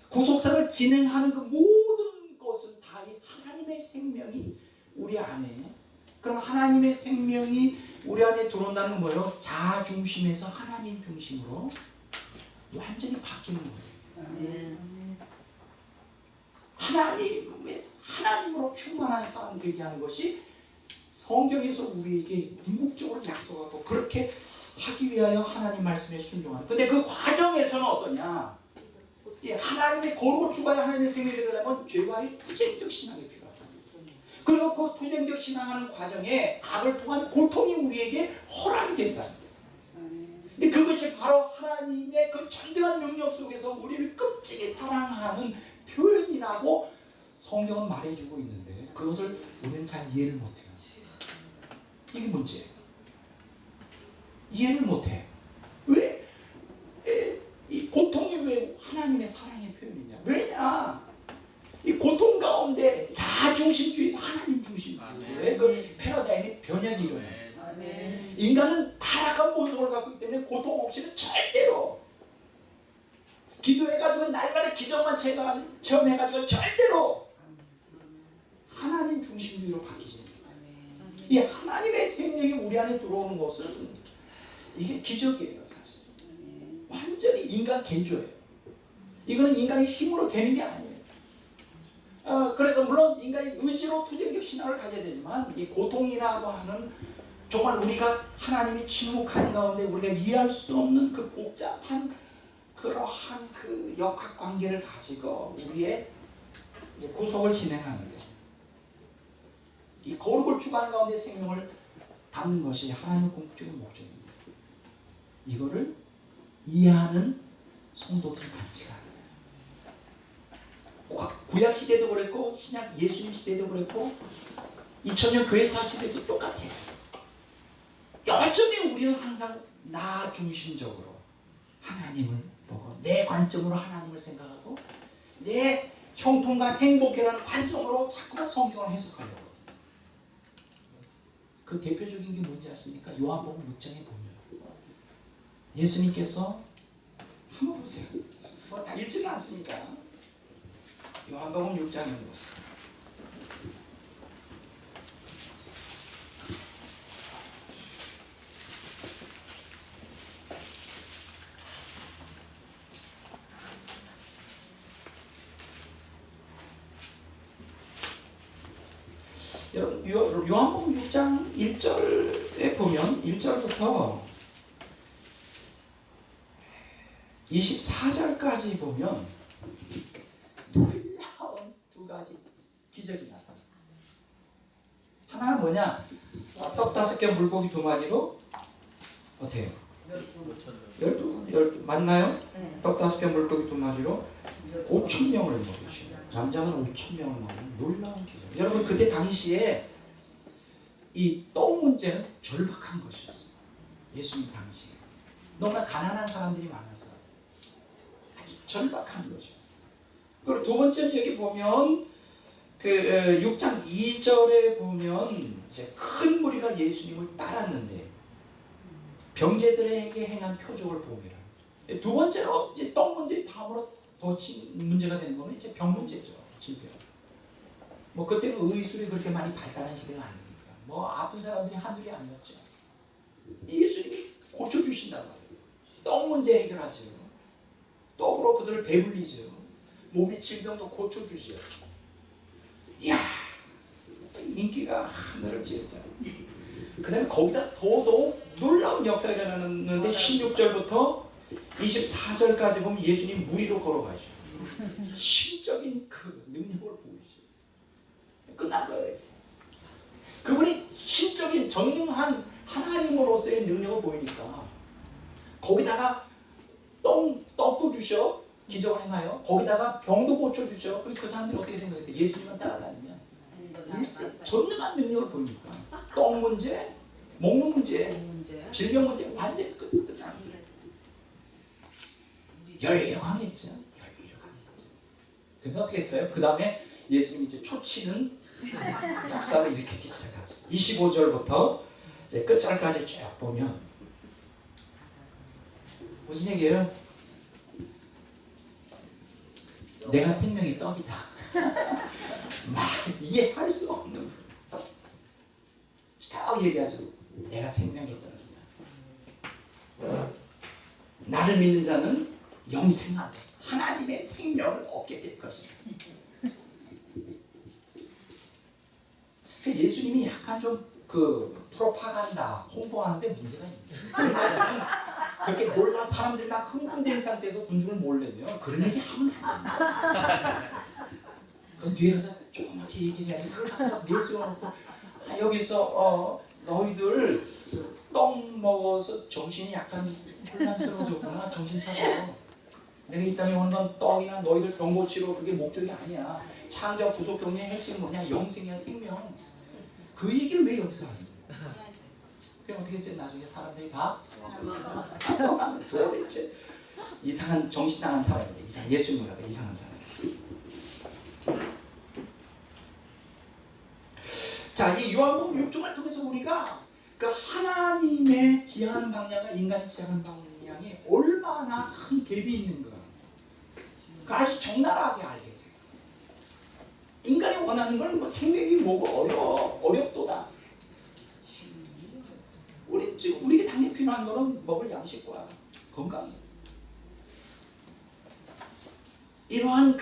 구속사를 진행하는 그 모든 것은 다 이 하나님의 생명이 우리 안에, 그럼 하나님의 생명이 우리 안에 들어온다는 건 뭐예요? 자아 중심에서 하나님 중심으로 완전히 바뀌는 거예요. 하나님으로 충만한 사람 되게 하는 것이 성경에서 우리에게 궁극적으로 약속하고, 그렇게 하기 위하여 하나님 말씀에 순종하는. 근데 그 과정에서는 어떠냐? 하나님의 거룩을 추구하여 하나님의 생명이 되려면 죄와의 투쟁적 신앙이 필요하다. 그리고 그 투쟁적 신앙하는 과정에 악을 통한 고통이 우리에게 허락이 된다. 근데 그것이 바로 하나님의 그 전대한 능력 속에서 우리를 끔찍이 사랑하는 표현이라고 성경은 말해주고 있는데, 그것을 우리는 잘 이해를 못해요. 이게 문제예요. 이해를 못해. 왜? 이 고통이 왜 하나님의 사랑의 표현이냐? 왜냐? 이 고통 가운데 자아중심주의에서 하나님 중심주의의 그 패러다임이 변혁이 일어나요. 인간은 타락한 본성을 갖고 있기 때문에 고통 없이는 절대로, 기도해가지고 날마다 기적만 체험해가지고 절대로 하나님 중심주의로 바뀌지 않습니다. 이 하나님의 생명이 우리 안에 들어오는 것은 이게 기적이에요. 사실 완전히 인간 개조예요. 이거는 인간의 힘으로 되는 게 아니에요. 그래서 물론 인간이 의지로 투쟁적 신앙을 가져야 되지만, 이 고통이라고 하는 정말 우리가 하나님이 침묵하는 가운데 우리가 이해할 수 없는 그 복잡한 그러한 그 역학관계를 가지고 우리의 이제 구속을 진행하는데, 이 거룩을 추구하는 가운데 생명을 담는 것이 하나님의 궁극적인 목적입니다. 이거를 이해하는 성도들이 많지가 않아요. 구약 시대도 그랬고 신약 예수님 시대도 그랬고 2000년 교회사 시대도 똑같아요. 여전히 우리는 항상 나 중심적으로 하나님을 보고, 내 관점으로 하나님을 생각하고, 내 형통과 행복이라는 관점으로 자꾸만 성경을 해석하려고. 그 대표적인 게 뭔지 아십니까? 요한복음 6장에 보면 예수님께서 한번 보세요. 뭐 다 읽지는 않습니까? 요한복음 6장에 보세요. 여러분, 요한복음 6장 1절에 보면 1절부터 24절까지 보면 놀라운 두 가지 기적이 나타납니다. 하나는 뭐냐? 떡 5개 물고기 2마리로 어때요? 12 맞나요? 네. 떡 5개 물고기 2마리로 5,000명을 먹이시고, 남자는 5,000명을 먹는 놀라운 기적. 여러분, 그때 당시에 이 떡 문제는 절박한 것이었어요. 예수님 당시에 너무나 가난한 사람들이 많았어요. 아주 절박한 거죠. 그리고 두 번째는 여기 보면 그 6장 2절에 보면 이제 큰 무리가 예수님을 따랐는데 병제들에게 행한 표적을 보면, 두 번째로 이제 떡 문제 다음으로 더 문제가 되는 거는 이제 병 문제죠. 질병. 뭐 그때는 의술이 그렇게 많이 발달한 시대가 아니니까 뭐 아픈 사람들이 한둘이 아니었죠. 예수님이 고쳐주신단 말이에요. 떡 문제 해결하죠. 떡으로 그들을 배불리죠. 몸이 질병도 고쳐주죠. 이야, 인기가 하늘을 찌르죠. 그 다음에 거기다 더더욱 놀라운 역사가 일어나는데 16절부터 24절까지 보면 예수님 무리로 걸어가죠. 신적인 그 능력을 보이죠. 끝난 거예요. 그분이 신적인 전능한 하나님으로서의 능력을 보이니까 거기다가 떡도 주셔, 기적을 해놔요. 거기다가 병도 고쳐주셔. 그리고 그 사람들이 어떻게 생각했어요? 예수님만 따라다니면 일세 전능한 능력을 보이니까 떡 문제, 먹는 문제, 질병 문제 완전히 끝나는 거예요. 열광했죠. 근데 어떻게 했어요? 그 다음에 예수님이 이제 초치는 역사를 일으키기 시작하죠. 25절부터 이제 끝절까지 쭉 보면 무슨 얘기예요? 내가 생명의 떡이다. 막 이해할 수 없는 쭉 얘기하죠. 내가 생명의 떡이다. 나를 믿는 자는 영생하되 하나님의 생명을 얻게 될 것이다. 예수님이 약간 좀 그 프로파간다 홍보하는데 문제가 있습니다. 그렇게 몰라 사람들이 막 흥분된 상태에서 군중을 몰래면 그런 얘기 하면 안 됩니다. 그럼 뒤에 가서 조그맣게 얘기를 해야지. 그걸 갖다가 내세워놓고 여기서 너희들 떡 먹어서 정신이 약간 혼란스러워졌구나. 정신 차려. 내가 이 땅에 온 건 떡이나 너희들 병 고치러 그게 목적이 아니야. 창조와 구속 경륜의 핵심은 뭐냐? 영생이야, 생명. 그 얘기를 왜 여기서 하는 거야? 그럼 어떻게 했어요? 나중에 사람들이 다 도대체 이상한 정신 나간 사람이에요. 이상 예수님이라고 이상한 사람. 자, 이 요한복음 6장을 통해서 우리가 그 하나님의 지향하는 방향과 인간이 지향하는 방향이 얼마나 큰 갭이 있는가, 그 아주 적나라하게 알게 돼요. 인간이 원하는 건 뭐 생명이 뭐고 어렵도다. 우리에게 당연히 필요한 거는 먹을 양식과 건강. 이러한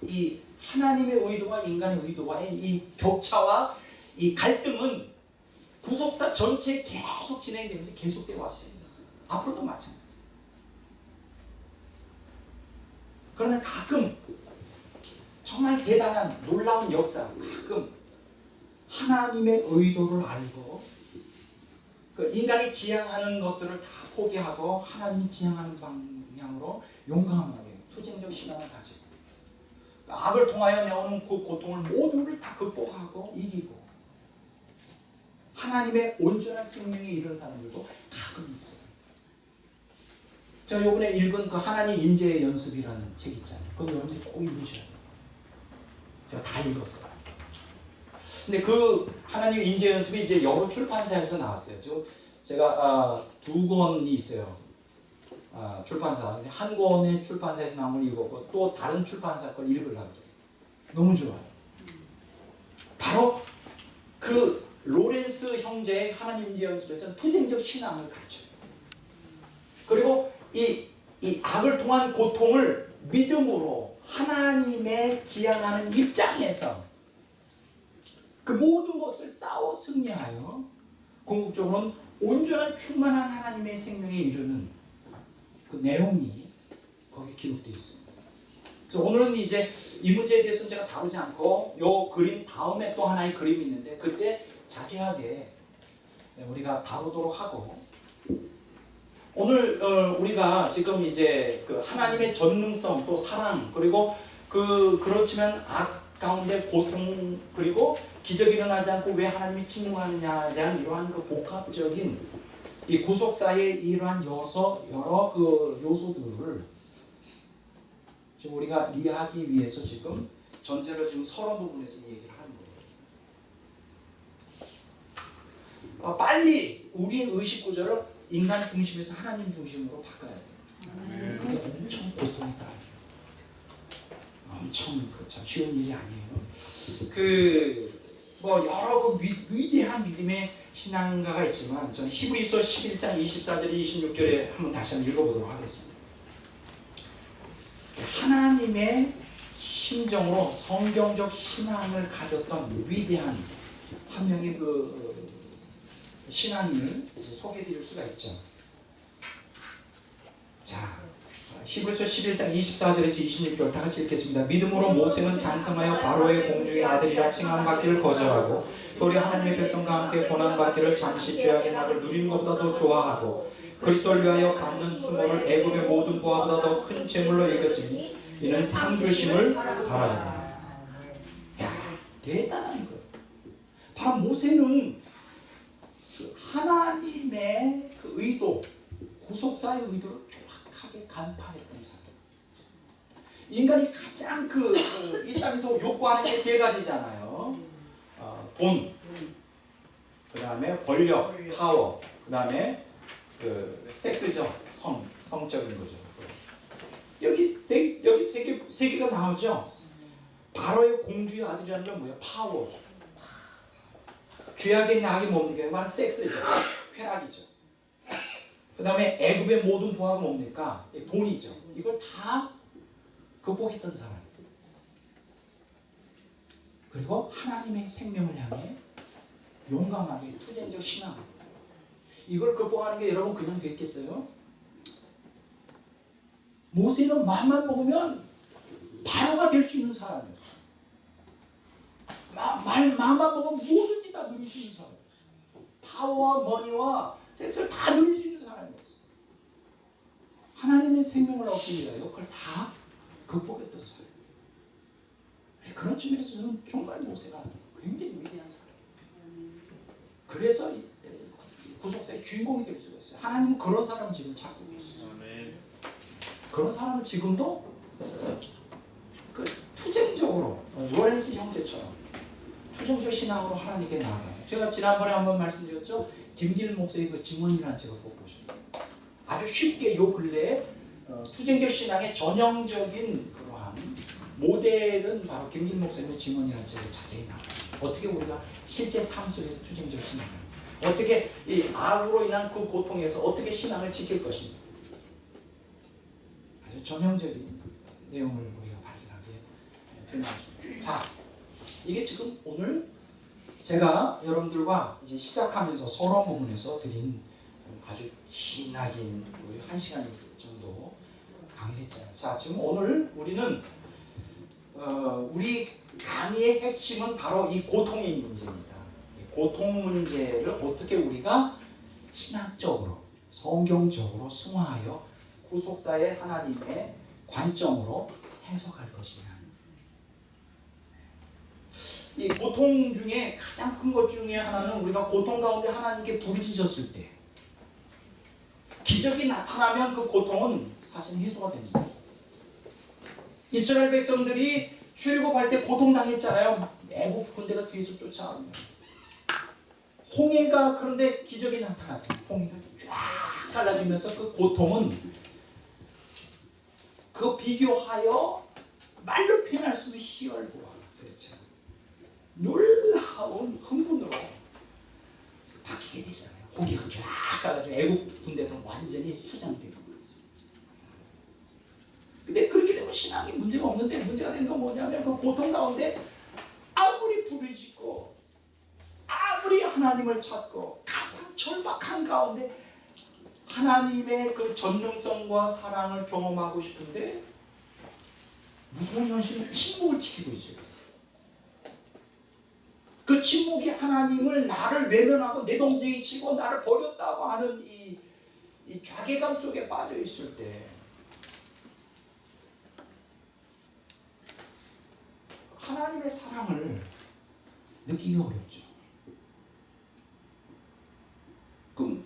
이 하나님의 의도와 인간의 의도와의 이 격차와 이 갈등은 구속사 전체에 계속 진행되면서 계속되어 왔습니다. 앞으로도 마찬가지. 그러나 가끔 정말 대단한 놀라운 역사, 가끔 하나님의 의도를 알고 그 인간이 지향하는 것들을 다 포기하고 하나님이 지향하는 방향으로 용감하게 투쟁적 신앙을 가지고 악을 통하여 나오는 그 고통을 모두를 다 극복하고 이기고 하나님의 온전한 생명에 이르는 사람들도 가끔 있어요. 제가 요번에 읽은 그 하나님 임재의 연습이라는 책 있잖아요. 그건 여러분들이 꼭 읽으셔야 돼요. 제가 다 읽었어요. 근데 그 하나님 임재 연습이 이제 여러 출판사에서 나왔어요. 제가 두 권이 있어요. 출판사. 근데 한 권의 출판사에서 나온 걸 읽었고 또 다른 출판사 걸 읽으려고 해요. 너무 좋아요. 바로 그 로렌스 형제의 하나님 임재 연습에서는 투쟁적 신앙을 가르쳐요. 그리고 이 악을 통한 고통을 믿음으로 하나님의 지향하는 입장에서 그 모든 것을 싸워 승리하여 궁극적으로는 온전한 충만한 하나님의 생명에 이르는 그 내용이 거기 기록되어 있습니다. 그래서 오늘은 이제 이 문제에 대해서는 제가 다루지 않고 요 그림 다음에 또 하나의 그림이 있는데 그때 자세하게 우리가 다루도록 하고, 오늘 우리가 지금 이제 그 하나님의 전능성 또 사랑 그리고 그렇지만 악 가운데 고통 그리고 기적이 일어나지 않고 왜 하나님이 침묵하느냐에 대한 이러한 그 복합적인 이 구속사의 이러한 여러 그 요소들을 지금 우리가 이해하기 위해서 지금 전제를 지금 서론 부분에서 얘기를 하는 거예요. 빨리 우리의 의식 구조를 인간 중심에서 하나님 중심으로 바꿔야 돼요. 그게 엄청 고통이 따라요. 엄청 참 쉬운 일이 아니에요. 뭐 여러 그 위대한 믿음의 신앙가가 있지만 저는 히브리서 11장 24절 26절에 한번 다시 한번 읽어보도록 하겠습니다. 하나님의 심정으로 성경적 신앙을 가졌던 위대한 한 명의 그 신앙인을 소개해드릴 수가 있죠. 자, 히브리서 11장 24절에서 26절 다 같이 읽겠습니다. 믿음으로 모세는 장성하여 바로의 공주의 아들이라 칭함받기를 거절하고 도리 하나님의 백성과 함께 고난받기를 잠시 죄악의 낙을 누리는 것보다 더 좋아하고 그리스도를 위하여 받는 수모를 애굽의 모든 보화보다 더 큰 재물로 여겼으니 이는 상 주심을 바라옵니다. 야, 대단한 거. 바로 모세는 하나님의 그 의도, 구속사의 의도를 정확하게 간파했던 사람. 인간이 가장 이 땅에서 욕구하는 게 세 가지잖아요. 돈, 그 다음에 권력, 파워, 그 다음에 섹스죠. 성적인 거죠. 여기 세 개가 나오죠. 바로의 공주의 아들이라는 건 뭐예요? 파워죠. 죄악의 낙이 뭡니까? 말은 섹스죠. 쾌락이죠. 그 다음에 애굽의 모든 부하가 뭡니까? 돈이죠. 이걸 다 극복했던 사람. 그리고 하나님의 생명을 향해 용감하게 투쟁적 신앙. 이걸 극복하는 게 여러분 그냥 됐겠어요? 모세는 마음만 먹으면 바로가 될 수 있는 사람이었어요. 마음만 먹으면 뭐든지 다 누릴 수 있는 사람이었어요. 파워와 머니와 섹스를 다 누릴 수 있는 사람이었어요. 하나님의 생명을 얻기 위하여 그걸 다 극복했던 사람. 그런 측면에서 저는 정말 모세가 굉장히 위대한 사람이에요. 그래서 구속사의 주인공이 될 수가 있어요. 하나님은 그런 사람을 지금 찾고 계시죠. 그런 사람은 지금도 투쟁적으로 로렌스 형제처럼 투쟁적 신앙으로 하나님께 나아가요. 제가 지난번에 한번 말씀드렸죠. 김길 목사의 그 증언이라는 책을 꼭 보시면 아주 쉽게 요 근래에 투쟁적 신앙의 전형적인 그러한 모델은 바로 김길 목사님의 증언이라는 책에 자세히 나와요. 어떻게 우리가 실제 삶 속에서 투쟁적 신앙을, 어떻게 이 악으로 인한 그 고통에서 어떻게 신앙을 지킬 것인가. 아주 전형적인 내용을 우리가 발견하게 됩니다. 자, 이게 지금 오늘 제가 여러분들과 이제 시작하면서 서론 부분에서 드린 아주 기나긴 1시간 정도 강의를 했잖아요. 자, 지금 오늘 우리는 우리 강의의 핵심은 바로 이 고통의 문제입니다. 이 고통 문제를 어떻게 우리가 신학적으로, 성경적으로 승화하여 구속사의 하나님의 관점으로 해석할 것이냐. 이 고통 중에 가장 큰 것 중에 하나는 우리가 고통 가운데 하나님께 부르짖었을 때 기적이 나타나면 그 고통은 사실 해소가 됩니다. 이스라엘 백성들이 출애굽할 때 고통당했잖아요. 애굽 군대가 뒤에서 쫓아옵니다. 홍해가 그런데 기적이 나타나죠. 홍해가 쫙 갈라지면서 그 고통은 그거 비교하여 말로 표현할 수 없는 희열과 그렇죠. 놀라운 흥분으로 바뀌게 되잖아요. 홍해가 쫙 갈라지고 애국 군대들은 완전히 수장되는 거죠. 근데 그렇게 되면 신앙이 문제가 없는데 문제가 되는 건 뭐냐면 그 고통 가운데 아무리 부르짖고 아무리 하나님을 찾고 가장 절박한 가운데 하나님의 그 전능성과 사랑을 경험하고 싶은데 무서운 현실은 침묵을 지키고 있어요. 그 침묵이 하나님을 나를 외면하고 내 동생이 치고 나를 버렸다고 하는 이 좌괴감 속에 빠져 있을 때 하나님의 사랑을 느끼기 어렵죠. 그럼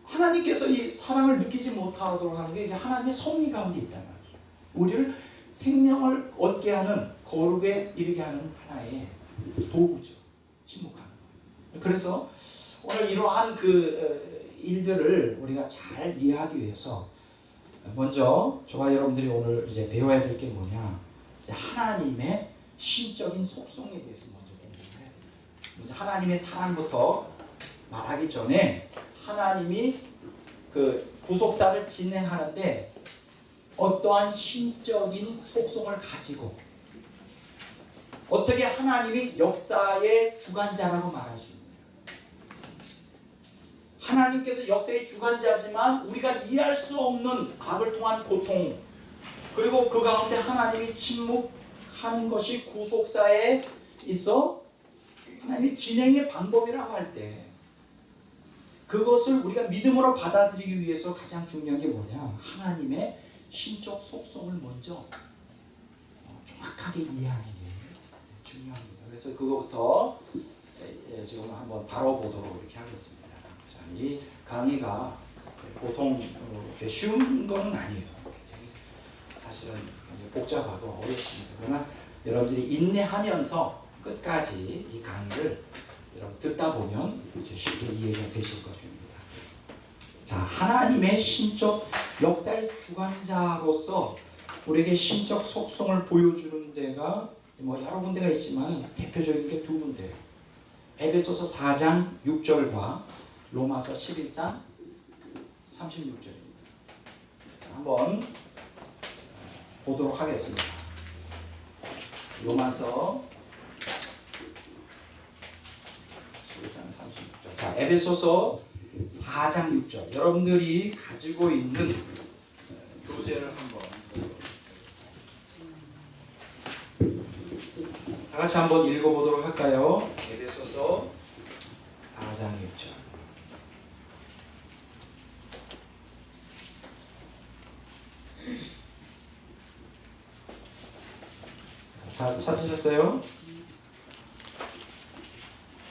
하나님께서 이 사랑을 느끼지 못하도록 하는 게 하나님의 섭리 가운데 있단 말이죠. 우리를 생명을 얻게 하는, 거룩에 이르게 하는 하나의 도구죠. 침묵하는 거. 그래서 오늘 이러한 그 일들을 우리가 잘 이해하기 위해서 먼저 저와 여러분들이 오늘 이제 배워야 될 게 뭐냐, 이제 하나님의 신적인 속성에 대해서 먼저 공부해야 됩니다. 먼저 하나님의 사랑부터 말하기 전에 하나님이 그 구속사를 진행하는데 어떠한 신적인 속성을 가지고 어떻게 하나님이 역사의 주관자라고 말할 수 있느냐. 하나님께서 역사의 주관자지만 우리가 이해할 수 없는 악을 통한 고통, 그리고 그 가운데 하나님이 침묵하는 것이 구속사에 있어 하나님의 진행의 방법이라고 할 때 그것을 우리가 믿음으로 받아들이기 위해서 가장 중요한 게 뭐냐, 하나님의 신적 속성을 먼저 정확하게 이해하는 게 중요합니다. 그래서 그거부터 지금 한번 다뤄보도록 이렇게 하겠습니다. 자, 이 강의가 보통 이렇게 쉬운 거는 아니에요. 굉장히 사실은 굉장히 복잡하고 어렵습니다. 그러나 여러분들이 인내하면서 끝까지 이 강의를 여러분 듣다 보면 이제 쉽게 이해가 되실 것입니다. 자, 하나님의 신적 역사의 주관자로서 우리에게 신적 속성을 보여주는 데가 뭐 여러 군데가 있지만 대표적인 게 두 군데예요. 에베소서 4장 6절과 로마서 11장 36절입니다. 한번 보도록 하겠습니다. 로마서 11장 36절. 자, 에베소서 4장 6절. 여러분들이 가지고 있는 교재를 한번 다 같이 한번 읽어보도록 할까요? 에베소서 4장 6절. 다 찾으셨어요?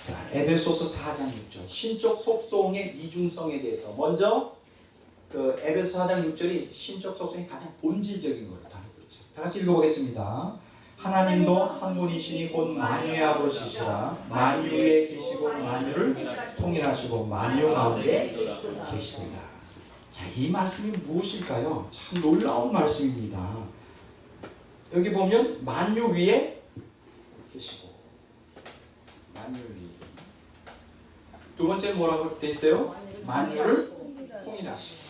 자, 에베소서 4장 6절. 신적 속성의 이중성에 대해서 먼저 그 에베소 4장 6절이 신적 속성의 가장 본질적인 걸 다루고 있죠. 다 같이 읽어보겠습니다. 하나님도 한 분이시니 곧 만유의 아버지시라. 만유에 계시고 만유를 통일하시고 만유 가운데 계시리라. 자, 이 말씀이 무엇일까요? 참 놀라운 말씀입니다. 여기 보면 만유 위에 계시고 만유 위. 두 번째 뭐라고 돼 있어요? 만유를 통일하시고.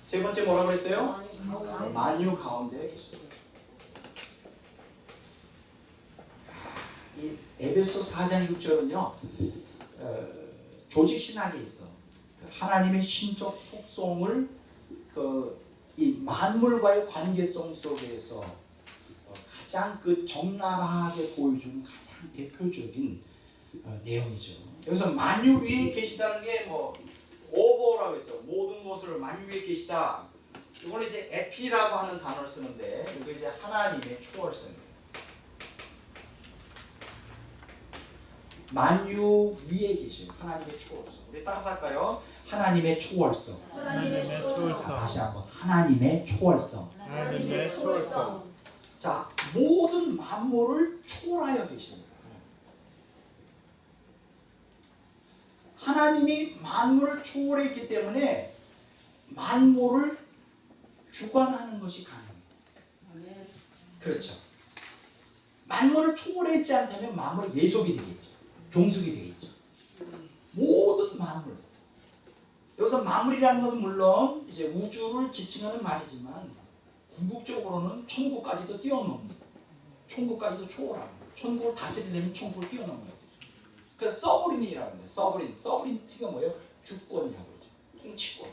세 번째 뭐라고 했어요? 만유 가운데 계시다. 이 에베소 4장 6절은요, 조직 신학에 있어. 하나님의 신적 속성을 이 만물과의 관계성 속에서 가장 적나라하게 보여주는 가장 대표적인 내용이죠. 여기서 만유 위에 계시다는 게 뭐 오버라고 했어요. 모든 것을 만유 위에 계시다. 이거는 이제 에피라고 하는 단어를 쓰는데 이게 이제 하나님의 초월성이에요. 만유 위에 계신 하나님의 초월성. 우리 따라서 할까요? 하나님의 초월성. 하나님의 초월성. 다시 한번 하나님의 초월성. 하나님의 초월성. 자, 모든 만물을 초월하여 계십니다. 하나님이 만물을 초월했기 때문에 만물을 주관하는 것이 가능해요. 그렇죠. 만물을 초월했지 않다면 만물은 예속이 되겠죠. 종속이 되겠죠. 모든 만물. 여기서 만물이라는 것은 물론 이제 우주를 지칭하는 말이지만 궁극적으로는 천국까지도 뛰어넘는, 천국까지도 초월하는, 천국을 다스리려면 천국을 뛰어넘는 거죠. 그래서 서브린이라고 합니다. 서브린티가 뭐예요? 주권이라고 그러죠. 통치권.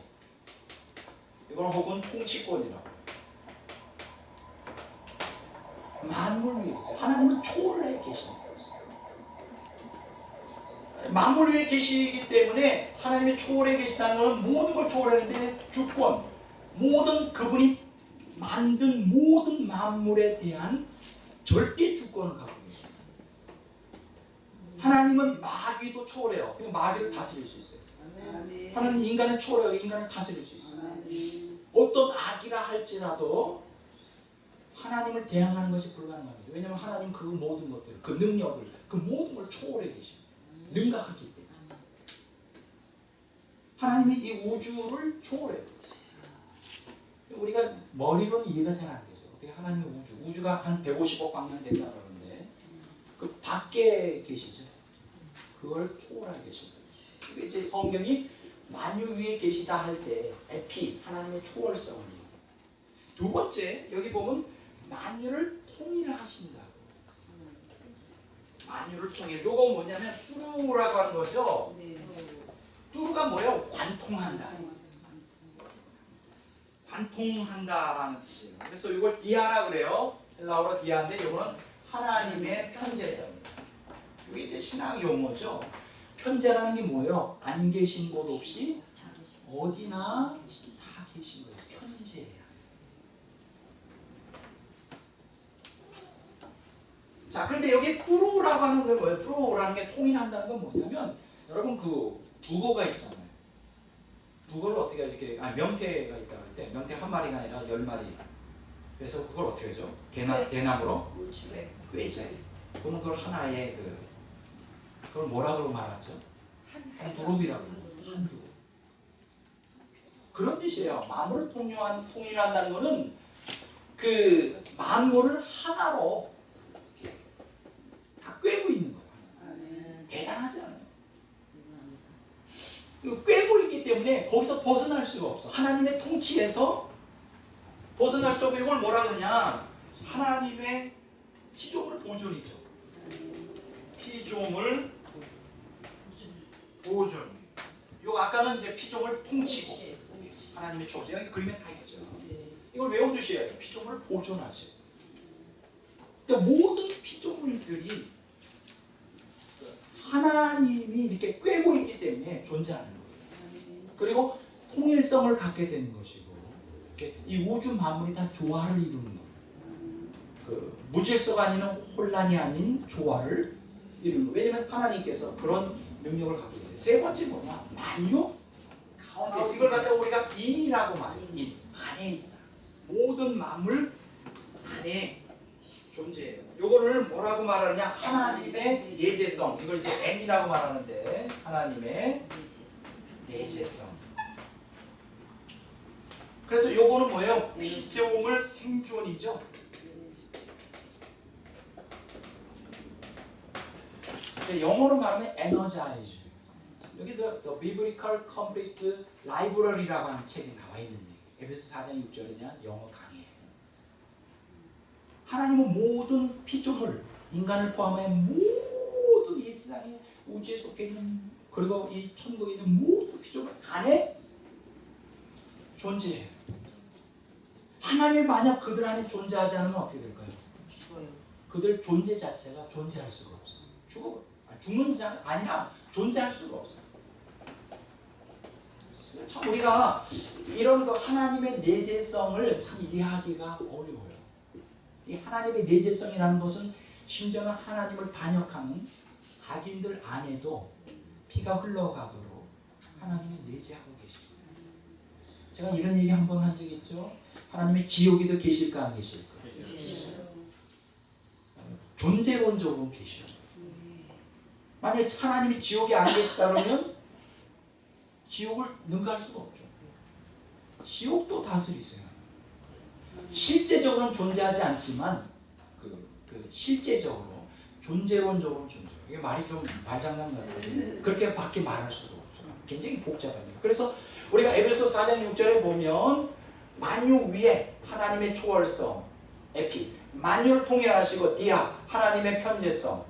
이건 혹은 통치권이라고 해요. 만물 위에 계세요. 하나님은 초월해 계시는 거예요. 만물 위에 계시기 때문에 하나님이 초월해 계시다는 것은 모든 걸 초월하는데 주권, 모든 그분이 만든 모든 만물에 대한 절대 주권을 갖고 계십니다. 하나님은 마귀도 초월해요. 그러니까 마귀를 다스릴 수 있어요. 하나님 인간을 초월해요. 인간을 다스릴 수 있어요. 어떤 악이라 할지라도 하나님을 대항하는 것이 불가능합니다. 왜냐하면 하나님 그 모든 것들, 그 능력을, 그 모든 걸 초월해 계십니다. 능가하기 때문에. 하나님이 이 우주를 초월해요. 우리가 머리로는 이해가 잘 안 되죠. 어떻게 하나님의 우주가 한 150억 광년 된다 그러는데 그 밖에 계시죠. 그걸 초월하게 계신다. 그게 이제 성경이 만유 위에 계시다 할 때 에피, 하나님의 초월성을 얘기해요. 두 번째, 여기 보면 만유를 통일하신다. 만유를 통일. 요거 뭐냐면 뚜루라고 하는 거죠. 뚜루가 뭐예요? 관통한다. 관통한다라는 뜻이에요. 그래서 이걸 디아라 그래요. 헬라어로 디아인데 이거는 하나님의 편재성입니다. 이게 이제 신학 용어죠. 편재라는 게 뭐예요? 안 계신 곳 없이 어디나 다 계신 거예요. 편재예요. 자, 그런데 여기 뚜루라고 하는 게 뭐예요? 뚜루라는 게 통일한다는 건 뭐냐면 여러분 그 북어가 있잖아요. 북어를 어떻게 이렇게 명태가 있다고 할 때 명태 한 마리가 아니라 10마리. 그래서 그걸 어떻게 하죠? 대나무로 꿰죠. 그러면 그걸 하나의 그걸 뭐라고 말하죠? 한 두릅이라고. 한 두릅. 그런 뜻이에요. 만물을 통일한다는 것은 그 만물을 하나로 다 꿰고 있는 거예요. 대단하지 않아요? 이거 꿰고 있기 때문에 거기서 벗어날 수가 없어. 하나님의 통치에서 벗어날 수 없고 이걸 뭐라 그러냐? 하나님의 피조물 보존이죠. 피조물 보존. 요 아까는 이제 피조물 통치고 하나님의 조제. 여기 그림에 다 있죠. 이걸 외워두셔야 돼요. 피조물을 보존하세요. 그러니까 모든 피조물들이 하나님이 이렇게 꿰고 있기 때문에 존재하는 거예요. 그리고 통일성을 갖게 되는 것이고 이 우주 만물이 다 조화를 이루는 거예요. 그 무질서가 아닌 혼란이 아닌 조화를 이루는 거예요. 왜냐하면 하나님께서 그런 능력을 갖고 있어요. 세 번째 뭐냐? 만유 가운데서 이걸 갖다가 우리가 인이라고 말해요. 인 안에 있다. 모든 만물 안에 존재해요. 요거를 뭐라고 말하느냐? 하나님의 내재성. 이걸 이제 N이라고 말하는데 하나님의 내재성. 그래서 요거는 뭐예요? 피조물 생존이죠. 영어로 말하면 energize. 여기 The Biblical Complete Library라고 하는 책에 나와 있는 얘기. 에베소 4장 6절에 대한 영어 강의예요. 하나님은 모든 피조물, 인간을 포함해 모든 이 세상에 우주에 속해 있는 그리고 이 천국에 있는 모든 피조물 안에 존재해요. 하나님이 만약 그들 안에 존재하지 않으면 어떻게 될까요? 죽어요. 그들 존재 자체가 존재할 수가 없어요. 죽는 자 아니라 존재할 수가 없어요. 참 우리가 이런 거 하나님의 내재성을 참 이해하기가 어려워요. 이 하나님의 내재성이라는 것은 심지어는 하나님을 반역하는 악인들 안에도 피가 흘러가도록 하나님이 내재하고 계십니다. 제가 이런 얘기 한 번 한 적이 있죠. 하나님의 지옥에도 계실까 안 계실까? 존재론적으로 계셔요. 만약에 하나님이 지옥에 안 계시다 그러면 지옥을 능가할 수가 없죠. 지옥도 다스리세요. 실제적으로는 존재하지 않지만 실제적으로 존재론적으로는 존재해요. 이게 말이 좀 말장난 같아요. 그렇게 밖에 말할 수가 없어요. 굉장히 복잡해요. 그래서 우리가 에베소 4장 6절에 보면 만유 위에 하나님의 초월성 에피, 만유를 통일하시고 디아 하나님의 편재성,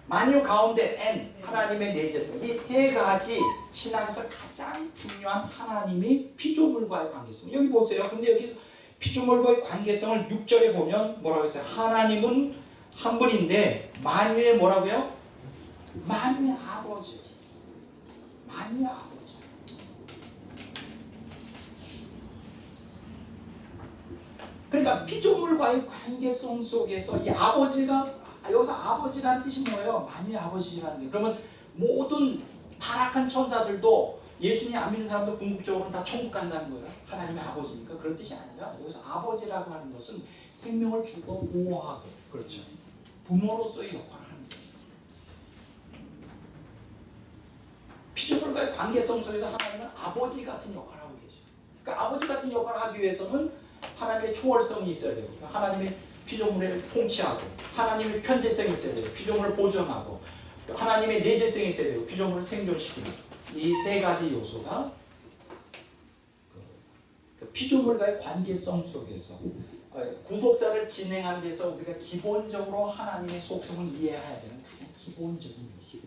만유 가운데 N 하나님의 내재성, 이 세 가지 신학에서 가장 중요한 하나님이 피조물과의 관계성. 여기 보세요. 근데 여기서 피조물과의 관계성을 6절에 보면 뭐라고 했어요? 하나님은 한 분인데 만유의 뭐라고요? 만유의 아버지. 만유의 아버지. 그러니까 피조물과의 관계성 속에서 이 아버지가 여기서 아버지라는 뜻이 뭐예요? 만유의 아버지라는 게. 그러면 모든 타락한 천사들도 예수님 안 믿는 사람도 궁극적으로는 다 천국 간다는 거예요. 하나님의 아버지니까. 그런 뜻이 아니라 여기서 아버지라고 하는 것은 생명을 주고 보호하고 그렇죠. 부모로서의 역할을 하는 거예요. 피조물과의 관계성 속에서 하나님은 아버지 같은 역할을 하고 계셔요. 그러니까 아버지 같은 역할을 하기 위해서는 하나님의 초월성이 있어야 돼요. 그러니까 하나님의 피조물을 통치하고 하나님의 편재성이 있어야 돼요. 피조물을 보존하고 하나님의 내재성이 있어야 돼요. 피조물을 생존시키는 이 세 가지 요소가 그 피조물과의 관계성 속에서 구속사를 진행하는 데서 우리가 기본적으로 하나님의 속성을 이해해야 되는 가장 기본적인 요소예요.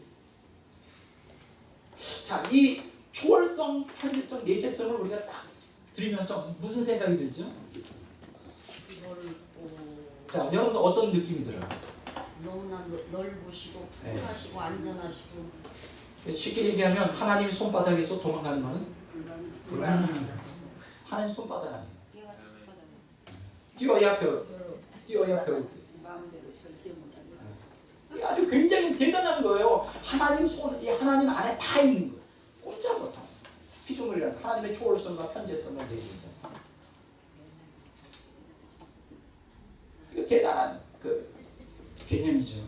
자, 이 초월성, 편재성, 내재성을 우리가 딱 들으면서 무슨 생각이 들죠? 자, 여러분들 어떤 느낌이 들어요? 너무나 넓으시고 풍부하시고 안전하시고. 쉽게 얘기하면 하나님의 손바닥에서 도망가는 것은 불가능합니다. 하나님 손바닥 아니에요. 뛰어야 배우. 뛰어야 배우기. 마음대로 절대 못하는. 아주 굉장히 대단한 거예요. 하나님 손, 이 하나님 안에 다 있는 거예요. 꼼짝 못하는 피조물이란 하나님의 초월성과 편재성과 내재성. 이거 대단한 그 개념이죠.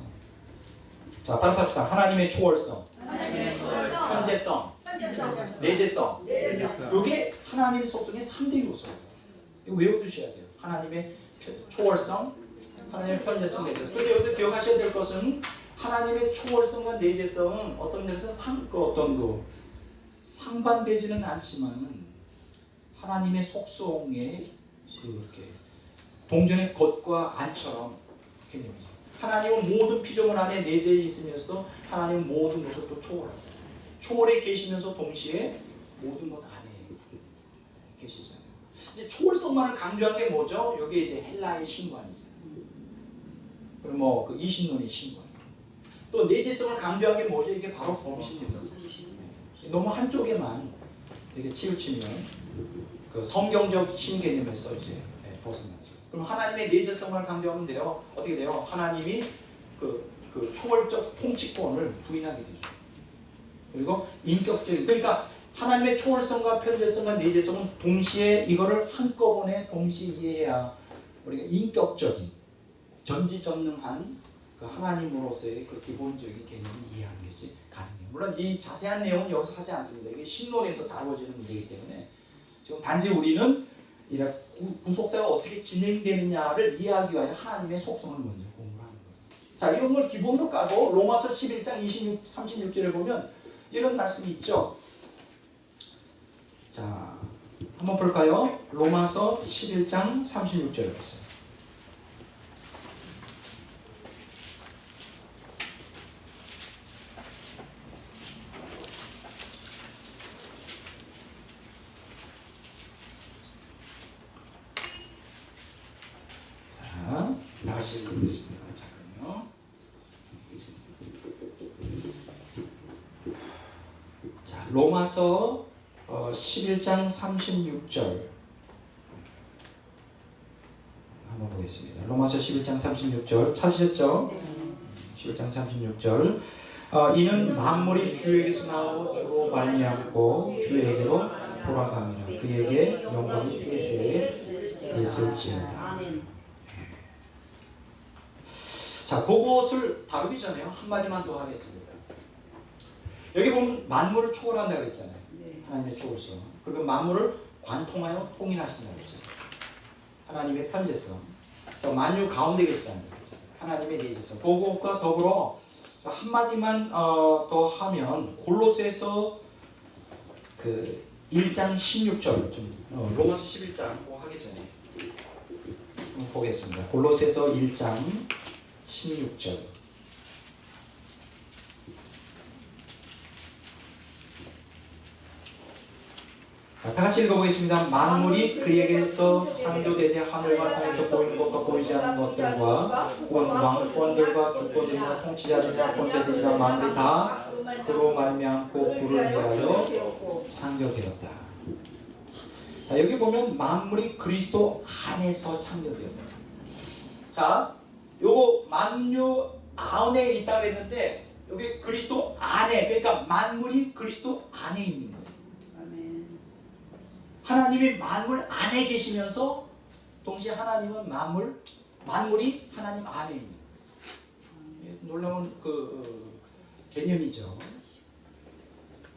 자, 따라서 합시다. 하나님의 초월성, 편재성, 내재성. 이게 하나님 속성의 3대 요소예요. 이거 외워두셔야 돼요. 하나님의 초월성, 하나님의 편재성, 내재성. 그런데 여기서 기억하셔야 될 것은 하나님의 초월성과 내재성은 어떤 데서 상반되지는 않지만 하나님의 속성의 그렇게 동전의 겉과 안처럼 개념이죠. 하나님은 모든 피조물 안에 내재해 있으면서도 하나님은 모든 것을 또 초월하죠. 초월에 계시면서 동시에 모든 것 안에 계시잖아요. 이제 초월성만을 강조한 게 뭐죠? 여기 이제 헬라의 신관이잖아요. 그리고 뭐 그 이신론의 신관. 또 내재성을 강조한 게 뭐죠? 이게 바로 범신론이죠. 너무 한쪽에만 이렇게 치우치면 그 성경적 신개념에서 이제 벗어나죠. 그럼 하나님의 내재성을 강조하면 돼요. 어떻게 돼요? 하나님이 그 초월적 통치권을 부인하게 되죠. 그리고 인격적인, 그러니까 하나님의 초월성과 편재성과 내재성은 동시에 이거를 한꺼번에 동시에 이해해야 우리가 인격적인 전지전능한 그 하나님으로서의 그 기본적인 개념을 이해하는 것이 가능해요. 물론 이 자세한 내용은 여기서 하지 않습니다. 이게 신론에서 다뤄지는 문제이기 때문에 지금 단지 우리는 이런 구속사가 어떻게 진행되느냐를 이해하기 위하여 하나님의 속성을 먼저 공부를 하는 거예요. 자, 이런 걸 기본으로 까고 로마서 11장 36절에 보면 이런 말씀이 있죠. 자, 한번 볼까요? 로마서 11장 36절에 보세요. 자, 다시 읽겠습니다. 잠깐만요. 자, 로마서 11장 36절 한번 보겠습니다. 로마서 11장 36절 찾으셨죠? 11장 36절 이는 만물이 주에게서 나오고 주로 말미암고 주에게로 돌아가미라. 그에게 영광이 세세에 있을지어다. 자, 그것을 다루기 전에 한마디만 더 하겠습니다. 여기 보면 만물을 초월한다고 했잖아요. 하나님의 초월성. 그리고 만물을 관통하여 통일하신다고 했잖아요. 하나님의 편재성. 만유 가운데 계시다는 거죠. 하나님의 내재성. 그것과 더불어 한마디만 더 하면 골로새서 그 1장 16절 좀 로마서 11장 그거 하기 전에 보겠습니다. 골로새서 1장 16절. 자, 다같이 읽어보겠습니다. 만물이 그에게서 창조되되 하늘과 땅에서 보이는 것과 보이지 않는 것들과 왕권들과 주권들과 통치자들과 권세들이라 만물이 다 그로 말미암고 그를 위하여 창조되었다. 자, 여기 보면 만물이 그리스도 안에서 창조되었다. 자, 요거 만유 안에 있다고 했는데 여기 그리스도 안에, 그러니까 만물이 그리스도 안에 있는 거예요. 하나님이 만물 안에 계시면서 동시에 하나님은 만물이 하나님 안에 있는 거예요. 놀라운 개념이죠.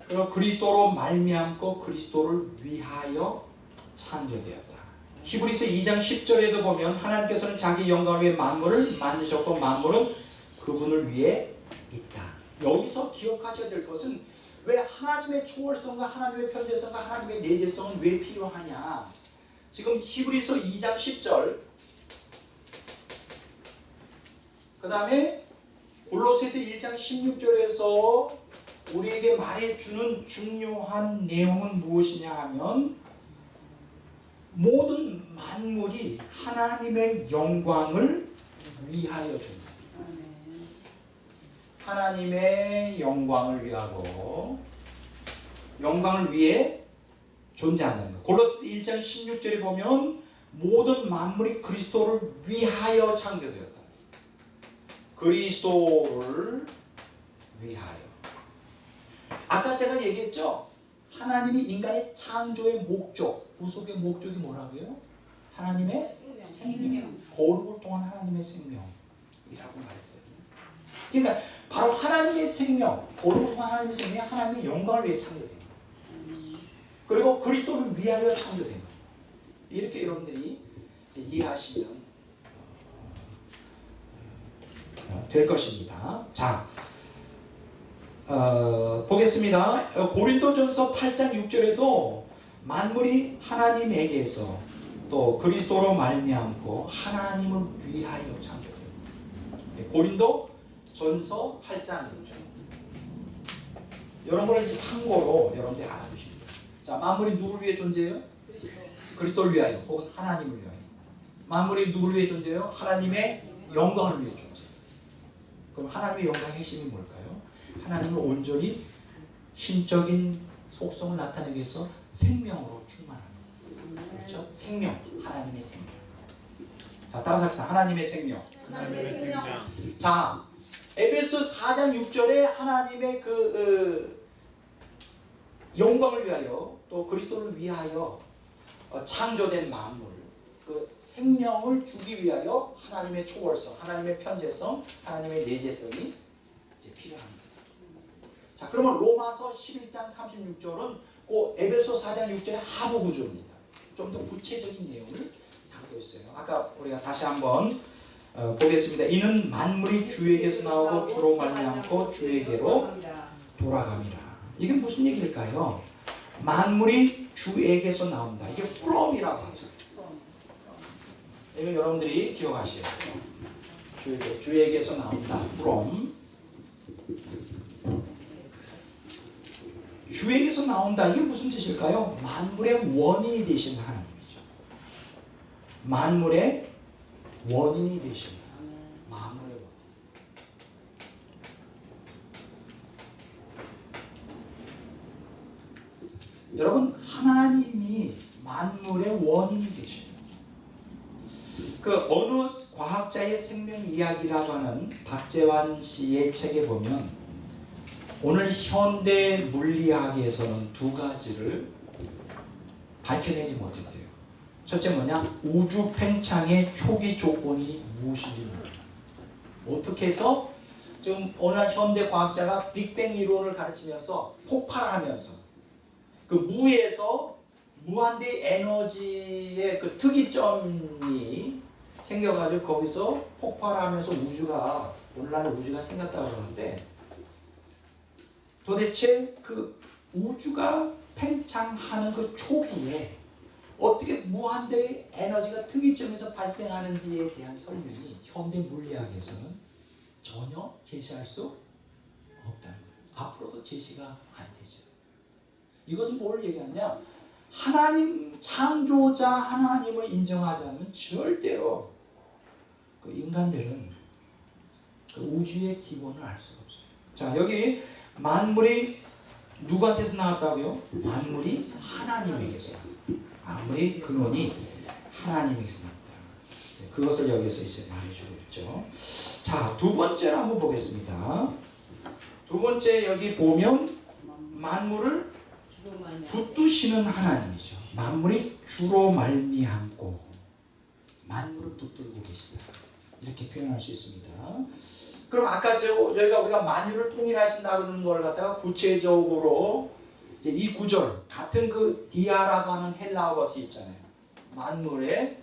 그리고 그리스도로 말미암고 그리스도를 위하여 창조되었다. 히브리서 2장 10절에도 보면 하나님께서는 자기 영광을 위해 만물을 만드셨고 만물은 그분을 위해 있다. 여기서 기억하셔야 될 것은 왜 하나님의 초월성과 하나님의 편재성과 하나님의 내재성은 왜 필요하냐. 지금 히브리서 2장 10절 그 다음에 골로새서 1장 16절에서 우리에게 말해주는 중요한 내용은 무엇이냐 하면 모든 만물이 하나님의 영광을 위하여 존재합니다. 하나님의 영광을 위하고 영광을 위해 존재한다는 것. 골로새 1장 16절에 보면 모든 만물이 그리스도를 위하여 창조되었다. 그리스도를 위하여. 아까 제가 얘기했죠. 하나님이 인간의 창조의 목적, 구속의 목적이 뭐라고요? 하나님의 생명. 거룩을 통한 하나님의 생명이라고 말했어요. 그러니까 바로 하나님의 생명, 거룩을 통한 하나님의 생명이 하나님의 영광을 위해 창조된 거예요. 그리고 그리스도를 위하여 창조된 거예요. 이렇게 여러분들이 이해하시면 될 것입니다. 자, 보겠습니다. 고린도전서 8장 6절에도 만물이 하나님에게서 또 그리스도로 말미암고 하나님을 위하여 창조됩니다. 고린도전서 8장 6절. 여러분은 이제 참고로 여러분들이 알아두십니다. 자, 만물이 누구를 위해 존재해요? 그리스도를 위하여 혹은 하나님을 위하여. 만물이 누구를 위해 존재해요? 하나님의 영광을 위해 존재해요. 그럼 하나님의 영광의 핵심이 뭘까요? 하나님은 온전히 신적인 속성을 나타내기 위해서 생명으로 충만합니다. 그렇죠? 생명, 하나님의 생명. 자, 따라서 합시다. 하나님의 생명. 하나님의 생명. 자, 에베소 4장 6절에 하나님의 영광을 위하여 또 그리스도를 위하여 창조된 만물, 그 생명을 주기 위하여 하나님의 초월성, 하나님의 편재성, 하나님의 내재성이 이제 필요합니다. 자, 그러면 로마서 11장 36절은 그 에베소 4장 6절의 하부 구조입니다. 좀 더 구체적인 내용을 담고 있어요. 아까 우리가 다시 한번 보겠습니다. 이는 만물이 주에게서 나오고 주로 말미암고 주에게로 돌아갑니다. 이게 무슨 얘기일까요? 만물이 주에게서 나온다. 이게 from이라고 하죠. 이건 여러분들이 기억하셔야 돼요. 주에게서 나온다. from. 주에게서 나온다. 이게 무슨 뜻일까요? 만물의 원인이 되신 하나님이죠. 만물의 원인이 되신 만물의 원인. 여러분, 하나님이 만물의 원인이 되십니다. 그 어느 과학자의 생명 이야기라고 하는 박재환 씨의 책에 보면 오늘 현대 물리학에서는 두 가지를 밝혀내지 못했대요. 첫째 뭐냐? 우주 팽창의 초기 조건이 무엇인지 모릅니다. 어떻게 해서 지금 오늘 현대 과학자가 빅뱅 이론을 가르치면서 폭발하면서 그 무에서 무한대 에너지의 그 특이점이 생겨가지고 거기서 폭발하면서 우주가 오늘날 우주가 생겼다고 그러는데 도대체 그 우주가 팽창하는 그 초기에 어떻게 무한대의 에너지가 특이점에서 발생하는지에 대한 설명이 현대 물리학에서는 전혀 제시할 수 없다는 거예요. 앞으로도 제시가 안 되죠. 이것은 뭘 얘기하느냐? 하나님, 창조자 하나님을 인정하지 않으면 절대로 그 인간들은 그 우주의 기본을 알 수가 없어요. 자, 여기 만물이 누구한테서 나왔다고요? 만물이 하나님에게서 나왔다. 만물의 근원이 하나님에게서 나왔다. 그것을 여기서 이제 말해주고 있죠. 자, 두 번째로 한번 보겠습니다. 두 번째 여기 보면 만물을 붙드시는 하나님이죠. 만물이 주로 말미암고 만물을 붙들고 계시다. 이렇게 표현할 수 있습니다. 그럼 아까 저희가 우리가 만유를 통일하신다는 걸 갖다가 구체적으로 이제 이 구절 같은 그 디아라고 하는 헬라어 것이 있잖아요. 만물의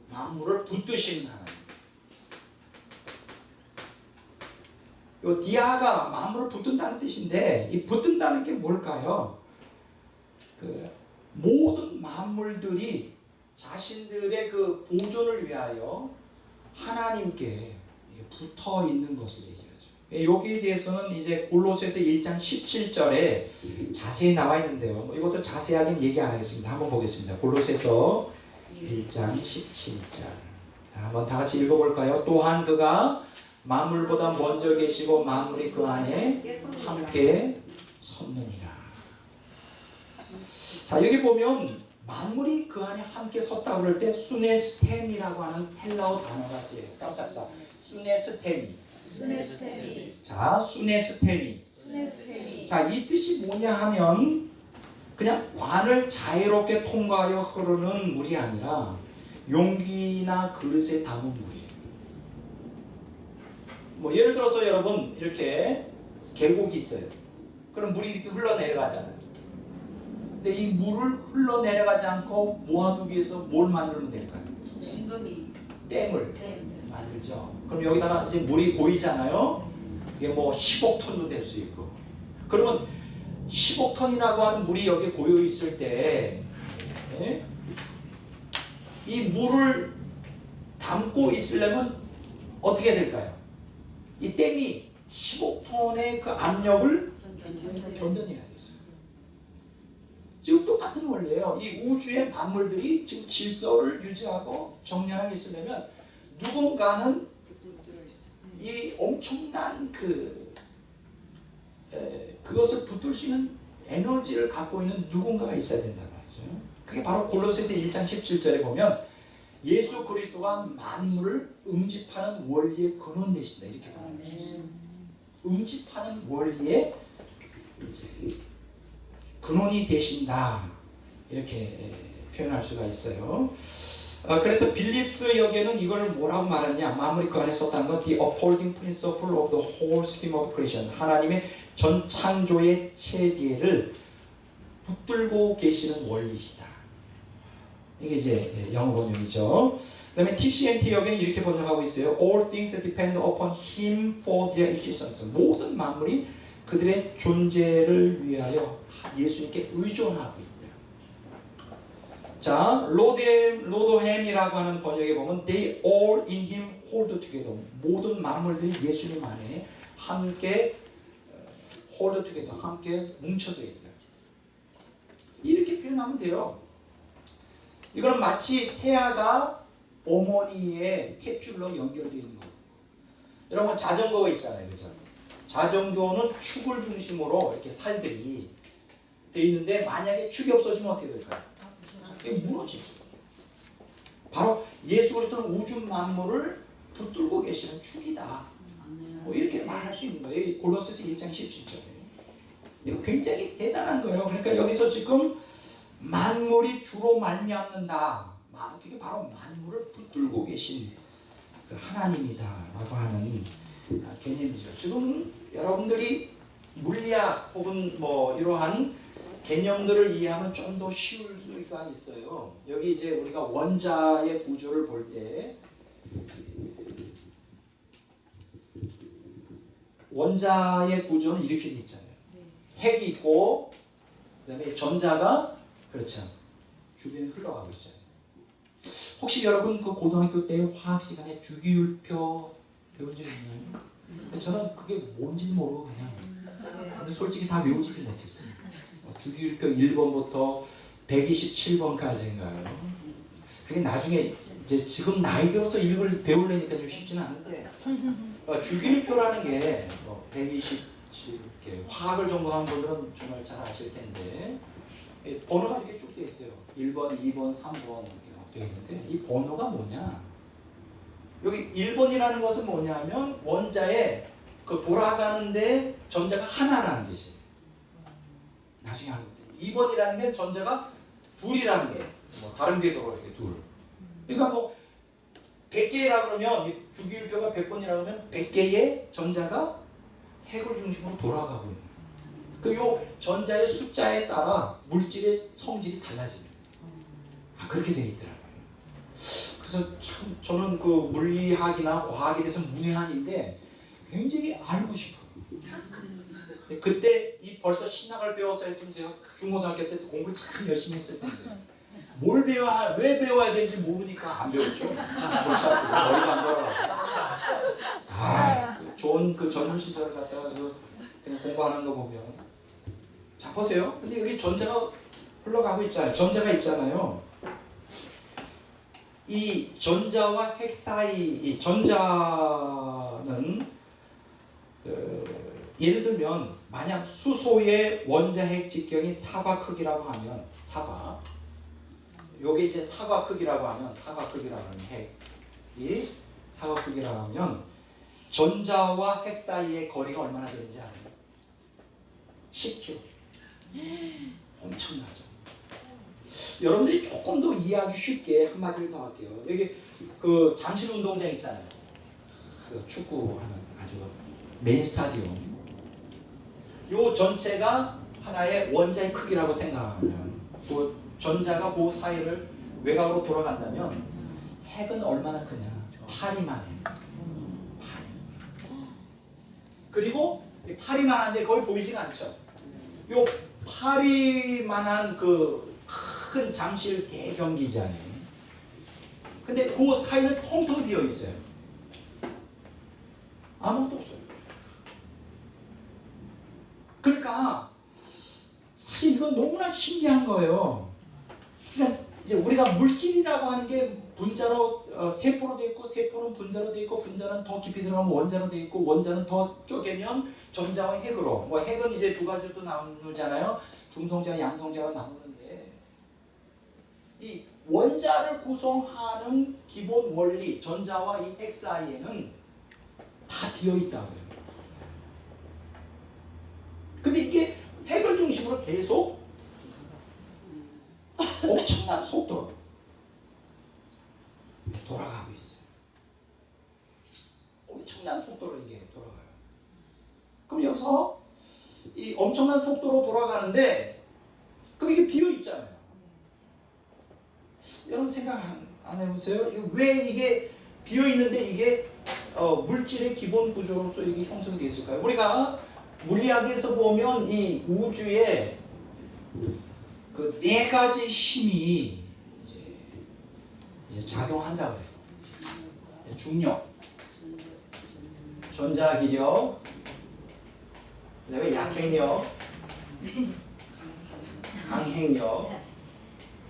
만물을 붙드시는 하나님. 이 디아가 만물을 붙든다는 뜻인데 이 붙든다는 게 뭘까요? 그 모든 만물들이 자신들의 그 보존을 위하여 하나님께 붙어 있는 것을 얘기하죠. 여기에 대해서는 이제 골로새서 1장 17절에 자세히 나와 있는데요. 이것도 자세하게 얘기 안 하겠습니다. 한번 보겠습니다. 골로새서 1장 17절. 자, 한번 다 같이 읽어볼까요? 또한 그가 만물보다 먼저 계시고 만물이 그 안에 함께 섰느니라. 자, 여기 보면 만물이 그 안에 함께 섰다고 그럴 때 수네스템이라고 하는 헬라어 단어가 쓰여요. 깜짝다. 수네스템이. 스네스테미. 자, 수네스템이. 스네스테미. 자, 이 뜻이 뭐냐 하면 그냥 관을 자유롭게 통과하여 흐르는 물이 아니라 용기나 그릇에 담은 물이에요. 뭐 예를 들어서 여러분 이렇게 계곡이 있어요. 그럼 물이 이렇게 흘러내려가잖아요. 근데 이 물을 흘러내려가지 않고 모아두기 위해서 뭘 만들면 될까요? 딩금이. 댐을 네. 만들죠. 그럼 여기다가 이제 물이 고이잖아요. 그게 뭐 10억 톤도 될 수 있고. 그러면 10억 톤이라고 하는 물이 여기에 고여 있을 때, 이 물을 담고 있으려면 어떻게 해야 될까요? 이 댐이 10억 톤의 그 압력을 견뎌내야 되죠. 지금 똑같은 원리예요. 이 우주의 만물들이 지금 질서를 유지하고 정연하게 있으려면 누군가는 이 엄청난 그것을 붙들 수 있는 에너지를 갖고 있는 누군가가 있어야 된단 말이죠. 그게 바로 골로새서 1장 17절에 보면 예수 그리스도가 만물을 응집하는 원리의 근원 되신다 이렇게 말할 수 있어요. 응집하는 원리의 이제 근원이 되신다 이렇게 표현할 수가 있어요. 그래서 빌립스 역에는 이걸 뭐라고 말하냐? 만물이 그 안에 섰다는 건 the upholding principle of the whole scheme of creation. 하나님의 전 창조의 체계를 붙들고 계시는 원리시다. 이게 이제 영어 번역이죠. 그다음에 TCNT 역에는 이렇게 번역하고 있어요. All things depend upon Him for their existence. 모든 만물이 그들의 존재를 위하여 예수님께 의존하고 있다. 자, 로드햄이라고 하는 번역에 보면 They all in Him hold together. 모든 만물들이 예수님 안에 함께 hold together, 함께 뭉쳐져 있다. 이렇게 표현하면 돼요. 이거는 마치 태아가 어머니의 탯줄로 연결되어 있는 거. 여러분 자전거가 있잖아요, 그죠? 자전거는 축을 중심으로 이렇게 살들이 되어 있는데 만약에 축이 없어지면 어떻게 될까요? 이게 무너지죠. 바로 예수 그리스도는 우주 만물을 붙들고 계시는 축이다. 뭐 이렇게 말할 수 있는 거예요. 골로새서 1장 17절에. 이거 굉장히 대단한 거예요. 그러니까 여기서 지금 만물이 주로 말미암는다. 그게 바로 만물을 붙들고 계신 그 하나님이다라고 하는 개념이죠. 지금 여러분들이 물리학 혹은 뭐 이러한 개념들을 이해하면 좀 더 쉬울 수가 있어요. 여기 이제 우리가 원자의 구조를 볼 때 원자의 구조는 이렇게 돼 있잖아요. 핵이 있고 그다음에 전자가 그렇죠. 주변에 흘러가고 있잖아요. 혹시 여러분 그 고등학교 때 화학 시간에 주기율표 배운 적 있나요? 저는 그게 뭔지 모르고 그냥 근데 솔직히 다 외우지도 못했어요. 주기율표 1번부터 127번까지인가요? 그게 나중에 이제 지금 나이 들어서 이걸 배우려니까 좀 쉽지는 않은데 주기율표라는 게 127 이렇게 화학을 전공한 분들은 정말 잘 아실 텐데 번호가 이렇게 쭉 되어 있어요. 1번, 2번, 3번 이렇게 되어 있는데 이 번호가 뭐냐? 여기 1번이라는 것은 뭐냐면 원자에 그 돌아가는데 전자가 하나라는 뜻이에요. 나중에 하는 데 2번이라는 게 전자가 둘이라는 게 뭐 다른 궤도로 이렇게 둘. 그러니까 뭐 100개라 그러면 주기율표가 100번이라 그러면 100개의 전자가 핵을 중심으로 돌아가고 있는. 그 요 전자의 숫자에 따라 물질의 성질이 달라집니다. 그렇게 되어 있더라고요. 그래서 참 저는 그 물리학이나 과학에 대해서 문외한인데 굉장히 알고 싶어요. 근데 그때 벌써 신학을 배워서 했으면 제가 중고등학교 때 공부를 참 열심히 했을 텐데 뭘 배워야 왜 배워야 되는지 모르니까 안 배웠죠. 머리가 안 돌아가고. 좋은 그 젊은 시절을 갖다가 그냥 공부하는 거 보면 자 보세요. 근데 여기 전자가 흘러가고 있잖아요. 전자가 있잖아요. 이 전자와 핵 사이 이 전자는 예를 들면 만약 수소의 원자핵 직경이 사과 크기라고 하면 사과 요게 이제 사과 크기라고 하면 핵이 사과 크기라고 하면 전자와 핵 사이의 거리가 얼마나 되는지 알아요? 10km. 엄청나죠. 여러분들이 조금 더 이해하기 쉽게 한마디를 더 할게요. 여기 그 잠실 운동장 있잖아요. 그 축구하는 아주 메인 스타디움. 요 전체가 하나의 원자의 크기라고 생각하면 그 전자가 그 사이를 외곽으로 돌아간다면 핵은 얼마나 크냐? 파리만. 그리고 파리만한데 거의 보이지가 않죠. 요 파리만한 그 큰 잠실 대경기장이 근데 그 사이는 텅텅 비어 있어요. 아무것도 없어요. 그러니까 사실 이건 너무나 신기한 거예요. 그러니까 이제 우리가 물질이라고 하는 게 분자로 세포로 돼 있고 세포는 분자로 돼 있고 분자는 더 깊이 들어가면 원자로 돼 있고 원자는 더 쪼개면 전자와 핵으로 뭐 핵은 이제 두 가지로 또 나누잖아요. 중성자와 양성자가 나누는데 이 원자를 구성하는 기본 원리 전자와 이 핵 사이에는 다 비어 있다고요. 근데 이게 핵을 중심으로 계속 엄청난 속도로 돌아가고 있어요. 엄청난 속도로 이게 돌아가요. 그럼 여기서 이 엄청난 속도로 돌아가는데 그럼 이게 비어 있잖아요. 여러분 생각 안 해보세요? 왜 이게 비어 있는데 이게 물질의 기본 구조로서 이게 형성이 되어 있을까요? 우리가 물리학에서 보면 이 우주에 그 네 가지 힘이 이제 작용한다고 해요. 중력, 전자기력, 그다음에 약핵력, 강핵력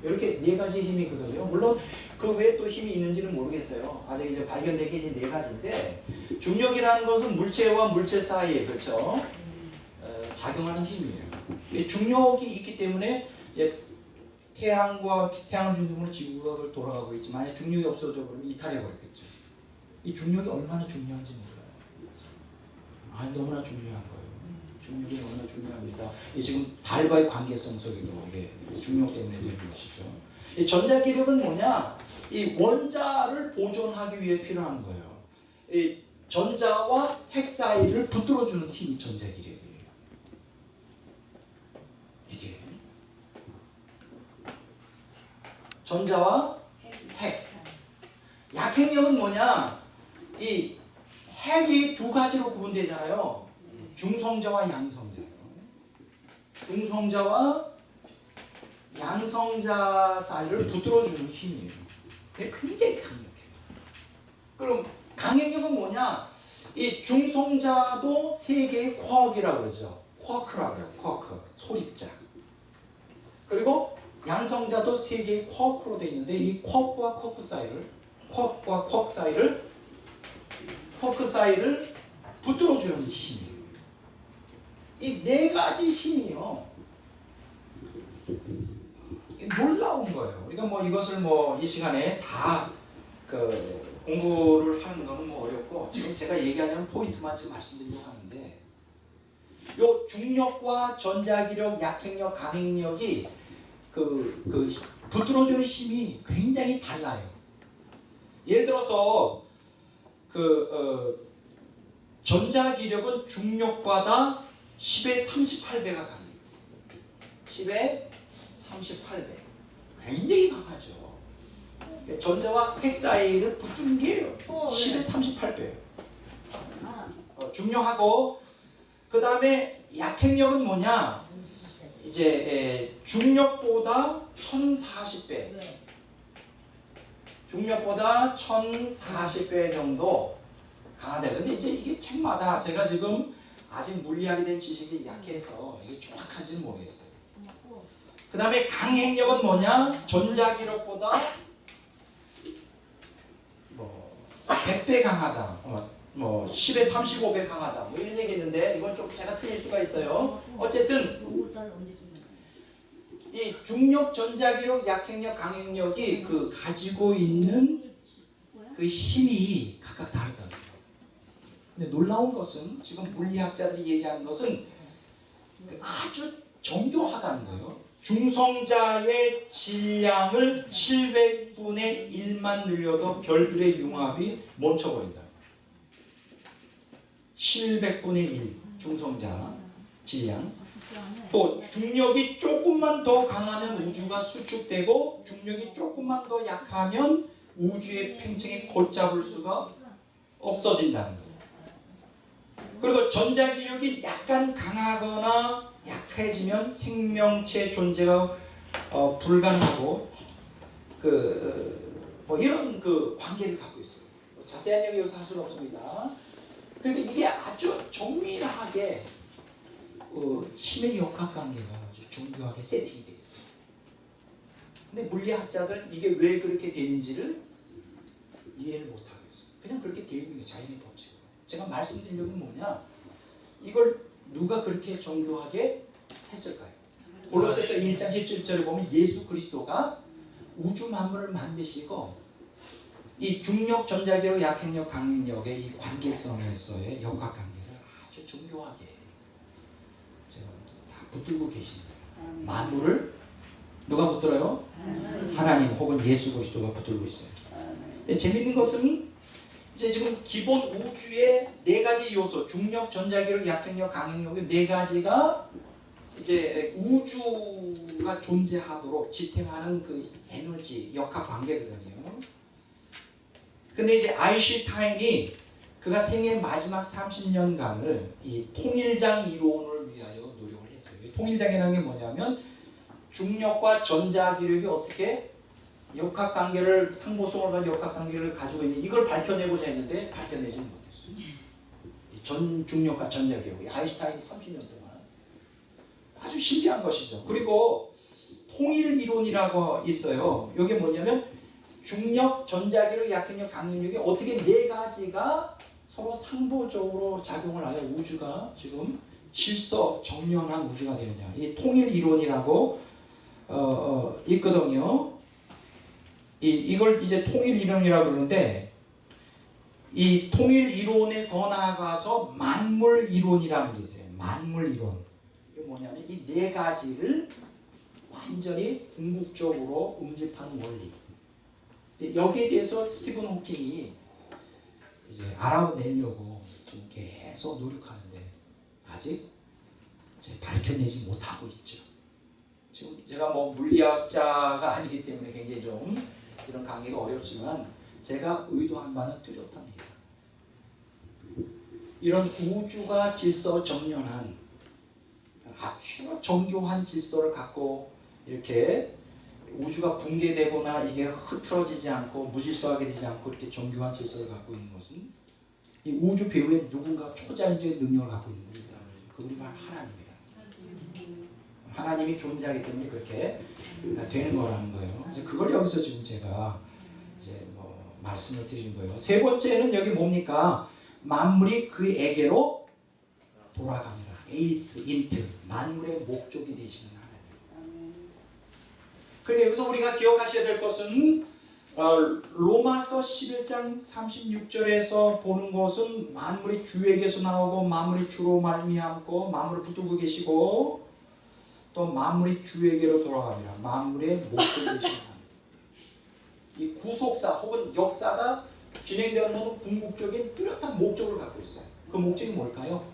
이렇게 네 가지 힘이 있거든요. 물론 그 외에 또 힘이 있는지는 모르겠어요. 아직 이제 발견된 게 이제 네 가지인데 중력이라는 것은 물체와 물체 사이에 그렇죠. 작용하는 힘이에요. 중력이 있기 때문에 이제 태양과 태양을 중심으로 지구가 돌아가고 있지만 만약 중력이 없어져 버리면 이탈해 버렸겠죠. 이 중력이 얼마나 중요한지 몰라요. 너무나 중요한 거예요. 중력이 너무나 중요합니다. 이 지금 달과의 관계성 속에도 이게 중력 때문에 되는 것이죠. 이 전자기력은 뭐냐? 이 원자를 보존하기 위해 필요한 거예요. 이 전자와 핵 사이를 붙들어주는 힘이 전자기력이에요. 이게 전자와 핵. 약핵력은 뭐냐? 이 핵이 두 가지로 구분되잖아요. 중성자와 양성자요. 중성자와 양성자 사이를 붙들어주는 힘이에요. 굉장히 강력해요. 그럼 강핵력은 뭐냐? 이 중성자도 세 개의 쿼크라고 그러죠. 쿼크라고 해요. 쿼크, 소립자. 그리고 양성자도 세 개의 쿼크로 되어 있는데 이 쿼크와 쿼크 사이를 쿼크 사이를 붙들어주는 힘이에요. 이 네 가지 힘이요. 놀라운 거예요. 우리가 뭐 이것을 뭐 이 시간에 다 그 공부를 하는 거는 뭐 어렵고 지금 제가 얘기하려는 포인트만 좀 말씀드리려고 하는데 요 중력과 전자기력, 약핵력, 강핵력이 그 붙들어주는 힘이 굉장히 달라요. 예를 들어서 전자기력은 중력보다 10의 38배가 강해요. 10의 38배. 굉장히 강하죠. 전자와 핵 사이를 붙는 게 10의 38배예요. 중력하고 그 다음에 약핵력은 뭐냐? 이제 중력보다 1040배. 중력보다 1040배 정도 강하다. 근데 이제 이게 책마다 제가 지금 아직 물리학에 대한 지식이 약해서 이게 정확한지는 모르겠어요. 그 다음에 강핵력은 뭐냐? 전자기력보다 뭐 100배 강하다. 뭐 10에 35배 강하다. 뭐 이런 얘기 있는데 이건 좀 제가 틀릴 수가 있어요. 어쨌든 이 중력, 전자기력, 약행력, 강행력이 그 가지고 있는 그 힘이 각각 다르다는 거예요. 근데 놀라운 것은 지금 물리학자들이 얘기하는 것은 아주 정교하다는 거예요. 중성자의 질량을 700분의 1만 늘려도 별들의 융합이 멈춰버린다. 700분의 1 중성자 질량. 또 중력이 조금만 더 강하면 우주가 수축되고 중력이 조금만 더 약하면 우주의 팽창이 걷잡을 수가 없어진다는 거예요. 그리고 전자기력이 약간 강하거나 약해지면 생명체 존재가 불가능하고 뭐 이런 그 관계를 갖고 있어요. 자세한 얘기 여기서 할 수는 없습니다. 그러니까 이게 아주 정밀하게 힘의 역학관계가 아주 정교하게 세팅이 되어 있어요. 근데 물리학자들은 이게 왜 그렇게 되는지를 이해를 못하고 있어요. 그냥 그렇게 되어 있는 게 자연의 법칙으로. 제가 말씀드리려고 뭐냐, 이걸 누가 그렇게 정교하게 했을까요? 골로새서 1장 17절에 보면 예수 그리스도가 우주 만물을 만드시고 이 중력, 전자기력, 약행력, 강행력의 이 관계성에서의 역학관계를 아주 정교하게 제가 다 붙들고 계십니다. 만물을 누가 붙들어요? 하나님 혹은 예수 그리스도가 붙들고 있어요. 근데 재밌는 것은 이제 지금 기본 우주의 네 가지 요소, 중력, 전자기력, 약행력, 강행력의 네 가지가 이제 우주가 존재하도록 지탱하는 그 에너지, 역학 관계거든요. 근데 이제 아인슈타인이 그가 생애 마지막 30년간을 이 통일장 이론을 위하여 노력을 했어요. 통일장이라는 게 뭐냐면 중력과 전자기력이 어떻게 역학관계를, 상보성을 가진 역학관계를 가지고 있는 이걸 밝혀내고자 했는데 밝혀내지 못했어요. 전 중력과 전자기력, 아인슈타인이 30년 동안 아주 신비한 것이죠. 그리고 통일 이론이라고 있어요. 이게 뭐냐면 중력, 전자기력, 약행력, 강행력이 어떻게 네 가지가 서로 상보적으로 작용을 하여 우주가 지금 질서 정연한 우주가 되느냐. 이 통일 이론이라고 있거든요. 이걸 이제 통일 이론이라고 그러는데 이 통일 이론에 더 나아가서 만물 이론이라는 게 있어요. 만물 이론. 이게 뭐냐면 이 네 가지를 완전히 궁극적으로 응집하는 원리. 여기에 대해서 스티븐 호킹이 이제 알아내려고 지금 계속 노력하는데 아직 밝혀내지 못하고 있죠. 지금 제가 뭐 물리학자가 아니기 때문에 굉장히 좀 이런 강의가 어렵지만 제가 의도한 바는 뚜렷합니다. 이런 우주가 질서 정연한 아주 정교한 질서를 갖고 이렇게 우주가 붕괴되거나 이게 흐트러지지 않고 무질서하게 되지 않고 이렇게 정교한 질서를 갖고 있는 것은 이 우주 배후에 누군가 초자연적인 능력을 갖고 있는 겁니다. 그분이 바로 하나님입니다. 하나님이 존재하기 때문에 그렇게 되는 거라는 거예요. 이제 그걸 여기서 지금 제가 이제 뭐 말씀을 드린 거예요. 세 번째는 여기 뭡니까? 만물이 그에게로 돌아갑니다. 에이스 인트, 만물의 목적이 되시는 하나님. 그러니까 여기서 우리가 기억하셔야 될 것은 로마서 11장 36절에서 보는 것은 만물이 주에게서 나오고 만물이 주로 말미암고 만물을 붙들고 계시고 또 만물이 주에게로 돌아갑니다. 만물의 목적이 되시는 하나님. 이 구속사 혹은 역사가 진행되는 것은 궁극적인 뚜렷한 목적을 갖고 있어요. 그 목적이 뭘까요?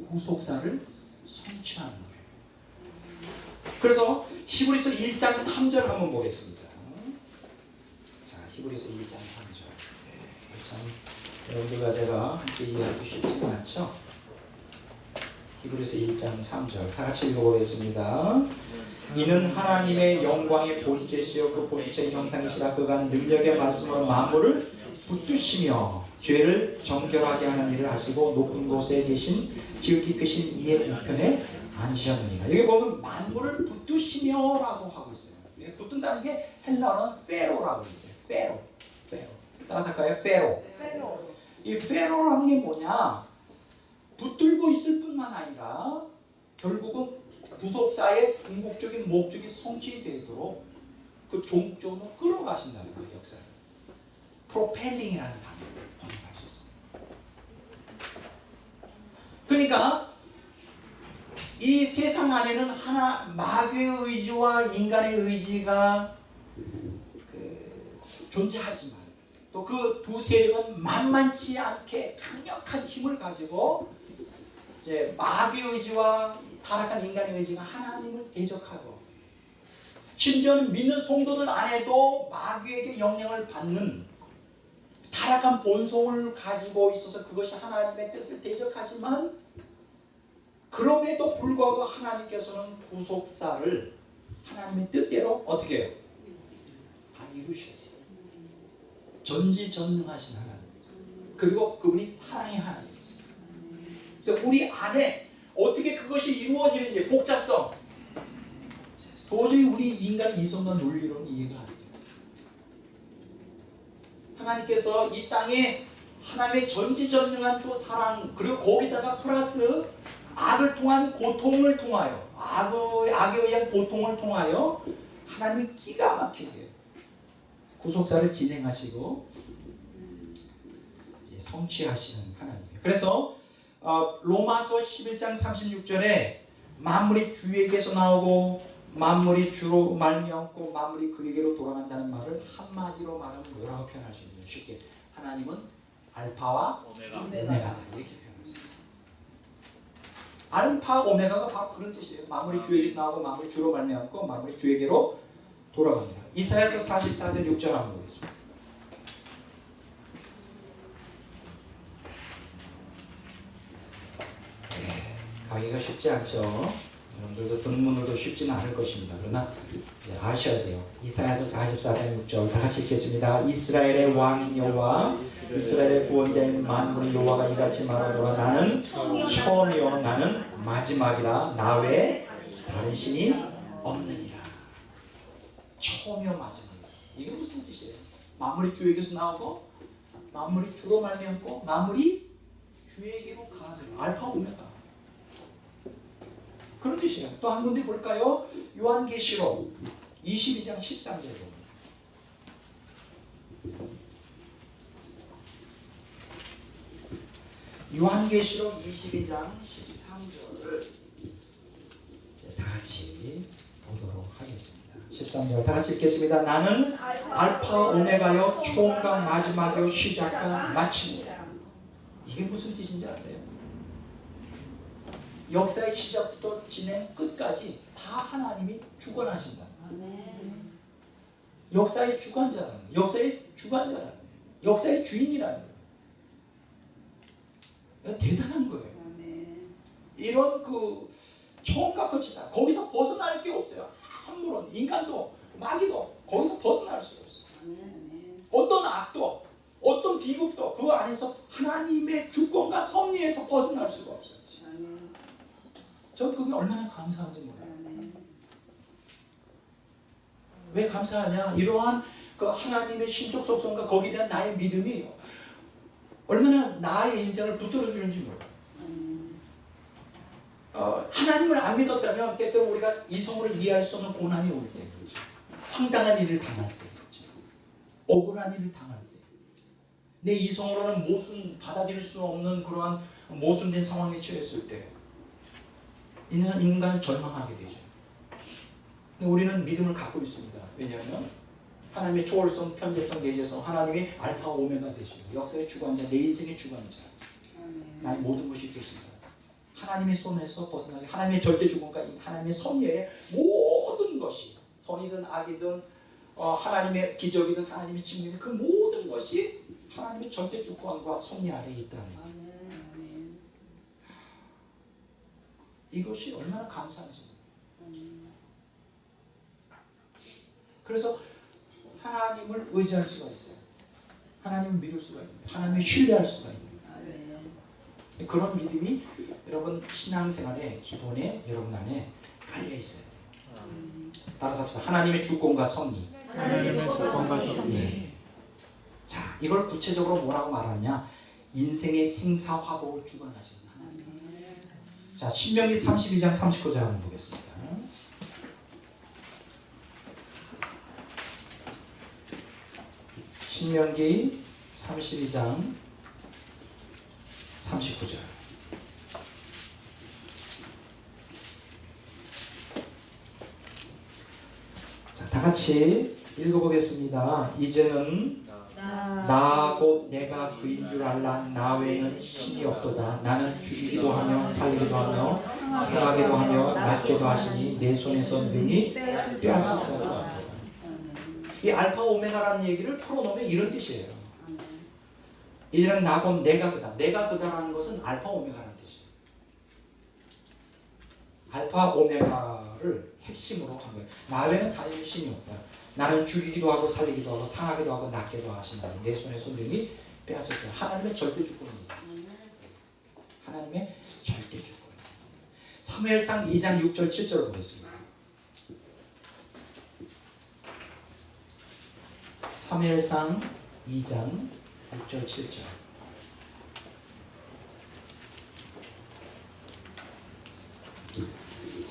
구속사를 성취하는 거예요. 그래서 히브리서 1장 3절 한번 보겠습니다. 자, 히브리서 1장 3절. 참 여러분들과 제가 함께 이해하기 쉽지는 않죠? 히브리서 1장 3절 다 같이 읽어보겠습니다. 이는 하나님의 영광의 본체시요 그 본체의 형상이시라. 그가 능력의 말씀으로 만물을 붙드시며 죄를 정결하게 하는 일을 하시고 높은 곳에 계신 지극히 크신 이의 우편에 앉으셨느니라. 여기 보면 만물을 붙드시며라고 하고 있어요. 붙든다는 게 헬라어는 페로라고 있어요. 페로. 따라서 할까요? 페로. 이 페로라는 게 뭐냐? 붙들고 있을 뿐만 아니라 결국은 구속사의 궁극적인 목적이 성취되도록 그 종점으로 끌어가신다는 거예요. 역사를. 프로펠링이라는 단어를 번역할 수 있습니다. 그러니까 이 세상 안에는 하나 마귀의 의지와 인간의 의지가 존재하지만 또 그 두 세력은 만만치 않게 강력한 힘을 가지고 이제 마귀의 의지와 타락한 인간의 의지가 하나님을 대적하고 심지어는 믿는 성도들 안에도 마귀에게 영향을 받는 타락한 본성을 가지고 있어서 그것이 하나님의 뜻을 대적하지만 그럼에도 불구하고 하나님께서는 구속사를 하나님의 뜻대로 어떻게 해요? 다 이루셔요. 전지전능하신 하나님. 그리고 그분이 사랑의 하나님이죠. 그래서 우리 안에 어떻게 그것이 이루어지는지 복잡성 도저히 우리 인간의 이성과 논리로는 이해가 안 돼요. 하나님께서 이 땅에 하나님의 전지전능한 또 사랑 그리고 거기다가 플러스 악을 통한 고통을 통하여 악에 의한 고통을 통하여 하나님이 기가 막히게 구속사를 진행하시고 이제 성취하시는 하나님이에요. 그래서 로마서 11장 36절에 만물이 주에게서 나오고 만물이 주로 말미암고 만물이 그에게로 돌아간다는 말을 한마디로 말하면 뭐라고 표현할 수 있나요? 쉽게 하나님은 알파와 오메가다 이렇게 표현할 수 있어요. 알파 오메가가 바로 그런 뜻이에요. 만물이 주에게서 나오고 만물이 주로 말미암고 만물이 주에게로 돌아갑니다. 이사야서 44절 6절 한번 보겠습니다. 가기가 쉽지 않죠. 여러분들도 듣는 분들도 쉽지는 않을 것입니다. 그러나 이제 아셔야 돼요. 이사야서 44장 6절 다 같이 읽겠습니다. 이스라엘의 왕인 여호와 이스라엘의 구원자인 만군의 여호와가 이같이 말하노라. 나는 처음이요 나는 마지막이라 나 외에 다른 신이 없느니라. 처음이요 마지막이라. 이게 무슨 뜻이에요? 만물이 주에게서 나오고 만물이 주로 말미암고 만물이 주에게로 가는 알파 오메가. 그런 뜻이에요. 또 한 군데 볼까요? 요한계시록 22장 13절 봅니다. 요한계시록 22장 13절을 다 같이 보도록 하겠습니다. 13절 다 같이 읽겠습니다. 나는 알파 오메가요 초음과 마지막이요 시작과 마침이라. 이게 무슨 뜻인지 아세요? 역사의 시작부터 진행 끝까지 다 하나님이 주관하신다. 역사의 주관자라는, 역사의 주관자라는, 역사의 주인이라는 거예요. 대단한 거예요. 이런 그 처음과 끝이다. 거기서 벗어날 게 없어요. 함부로 인간도 마귀도 거기서 벗어날 수가 없어요. 어떤 악도 어떤 비극도 그 안에서 하나님의 주권과 섭리에서 벗어날 수가 없어요. 전 그게 얼마나 감사한지 몰라요. 왜 감사하냐? 이러한 그 하나님의 신적 속성과 거기에 대한 나의 믿음이 얼마나 나의 인생을 붙들어 주는지 몰라요. 하나님을 안 믿었다면 때때로 우리가 이성으로 이해할 수 없는 고난이 올 때, 그렇죠. 황당한 일을 당할 때, 그렇죠. 억울한 일을 당할 때, 내 이성으로는 받아들일 수 없는 그러한 모순된 상황에 처했을 때 인간은 절망하게 되죠. 근데 우리는 믿음을 갖고 있습니다. 왜냐하면 하나님의 초월성, 편재성, 내재성, 하나님이 알파 오메가 되시고 역사의 주관자, 내 인생의 주관자, 나의 모든 것이 되신다. 하나님의 손에서 벗어나게 하나님의 절대 주권과 하나님의 섭리의 모든 것이 선이든 악이든 하나님의 기적이든 하나님의 징조이든 그 모든 것이 하나님의 절대 주권과 섭리 아래에 있다는 거예요. 이것이 얼마나 감사한지. 그래서 하나님을 의지할 수가 있어요. 하나님을 믿을 수가 있는, 하나님을 신뢰할 수가 있는 그런 믿음이 여러분 신앙생활의 기본에 여러분 안에 깔려 있어요. 따라서 합시다. 하나님의 주권과 섭리. 하나님의 주권과 섭리. 예. 자, 이걸 구체적으로 뭐라고 말하느냐? 인생의 생사화복을 주관하시는 하나님. 자, 신명기 32장 39절 한번 보겠습니다. 신명기 32장 39절. 자, 다 같이 읽어보겠습니다. 이제는 나 곧 내가 그인 줄 알라. 나 외에는 신이 없도다. 나는 죽이기도 하며 살리기도 하며 생하기도 하며 낫게도 하시니 내 손에서 능히 빼앗을 자가 없도다. 이 알파 오메가라는 얘기를 풀어놓으면 이런 뜻이에요. 이제는 나 곧 내가 그다. 내가 그다라는 것은 알파 오메가라는 뜻이에요. 알파 오메가를 핵심으로 한 거예요. 나 외에는 다른 신이 없다. 나는 죽이기도 하고 살리기도 하고 상하기도 하고 낫게도 하시나니 내 손에서 능히 빼앗을 때 하나님의 절대 주권입니다. 하나님의 절대 주권. 사무엘상 2장 6절 7절을 보겠습니다. 사무엘상 2장 6절 7절.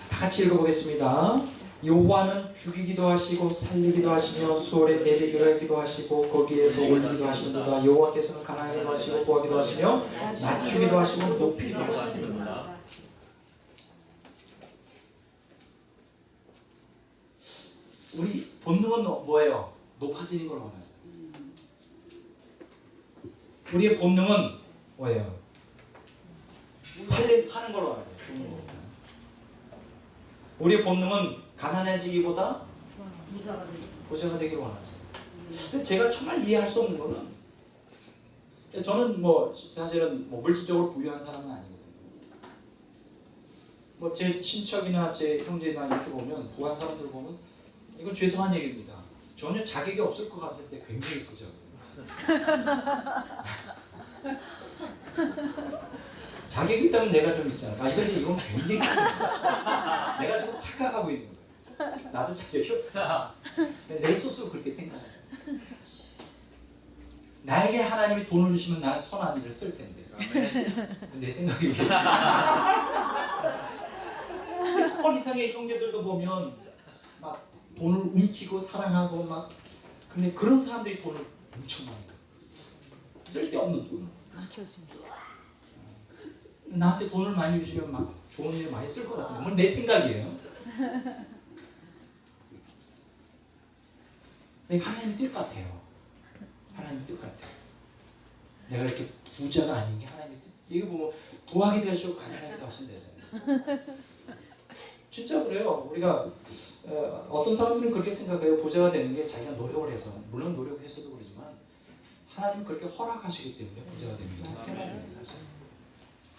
다 같이 읽어보겠습니다. 여호와는 죽이기도 하시고 살리기도 하시며 수월에 내리기도 하기도 하시고 거기에서 올리기도 하시는도다. 여호와께서는 가난하기도 하시고 구하기도 하시며 낮추기도 하시고 높이기도 하시는도다. 우리 본능은 뭐예요? 높아지는 걸 원하죠. 우리의 본능은 뭐예요? 사는 걸 원하죠. 죽는 거. 우리의 본능은 가난해지기보다 부자가 되기를 원하죠. 근데 제가 정말 이해할 수 없는 거는, 저는 뭐 사실은 뭐 물질적으로 부유한 사람은 아니거든요. 뭐 제 친척이나 제 형제나 이렇게 보면 부한 사람들 보면 이건 죄송한 얘기입니다. 전혀 자격이 없을 것 같은데 굉장히 부자거든요. 자격이 있다면 내가 좀 있잖아. 이건 굉장히 내가 좀 착각하고 있는 거예요. 나도 자격이 없어. 내 스스로 그렇게 생각해요. 나에게 하나님이 돈을 주시면 나는 선한 일을 쓸 텐데. 내 생각이 더 이상의 형제들도 보면 막 돈을 움키고 사랑하고 막, 근데 그런 사람들이 돈을 엄청 많이 갖고 있어요. 쓸데없는 돈을. 나한테 돈을 많이 주시면 막 좋은 일에 많이 쓸 것 같은데, 뭐 내 생각이에요. 근데 하나님 뜻 같아요. 하나님 뜻 같아요. 내가 이렇게 부자가 아닌 게 하나님의 뜻. 이거 보면 부하게 되시고 가난하게 하신다잖아요. 진짜 그래요. 우리가 어떤 사람들은 그렇게 생각해요. 부자가 되는 게 자기가 노력을 해서, 물론 노력해서도 그러지만 하나님은 그렇게 허락하시기 때문에 부자가 되는 거예요. 편하게 사실.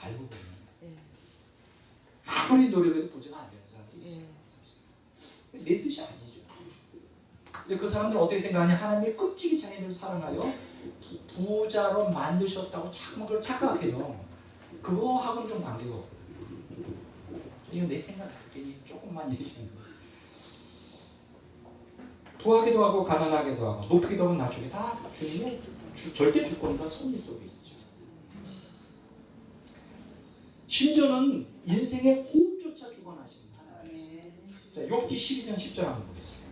알고 보면 아무리 노력해도 부자가 안 되는 사람도 있어요. 사실. 내 뜻이 아니죠. 근데 그 사람들은 어떻게 생각하냐? 하나님이 끔찍이 자기들을 사랑하여 부자로 만드셨다고 자꾸만 그걸 착각해요. 그거하고는 좀 관계가 없거든요. 이건 내 생각 같더니 조금만 얘기하는 거예요. 부하기도 하고 가난하게도 하고 높이기도 하고 낮추기 다 주님의 절대 주권과 섭리 속에 있죠. 심지어는 인생의 호흡조차 주관하시는 하나님이세요. 자, 욥기 12장 10절 한번 보겠습니다.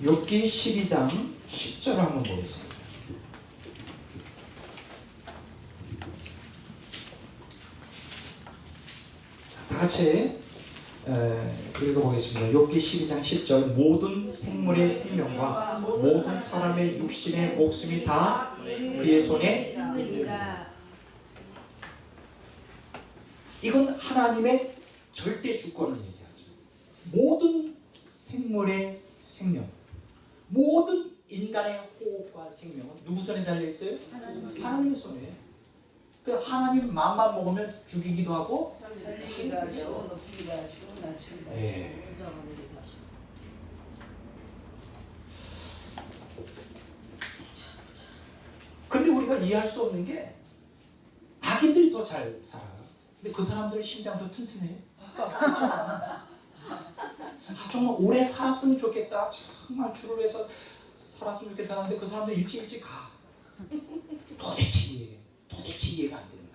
욥기 12장 10절을 한번 보겠습니다. 자, 다 같이 읽어보겠습니다. 욥기 12장 10절. 모든 생물의 생명과 모든 사람의 육신의 목숨이 다 그의 손에 있느니라. 이건 하나님의 절대 주권을 얘기하죠. 모든 생물의 생명, 모든 인간의 호흡과 생명은 누구 손에 달려 있어요? 하나님의 손에. 그 하나님 마음만 먹으면 죽이기도 하고 살리기도 하시고 높이기도 하시고 낮추기도 하시고. 예. 근데 우리가 이해할 수 없는 게 악인들이 더 잘 살아요. 근데 그 사람들의 심장도 튼튼해요. 정말 오래 살았으면 좋겠다. 정말 주를 위해서 살았으면 좋겠다 하는데 그 사람들 일찍 가. 도대체 이해가 안 되는 거예요.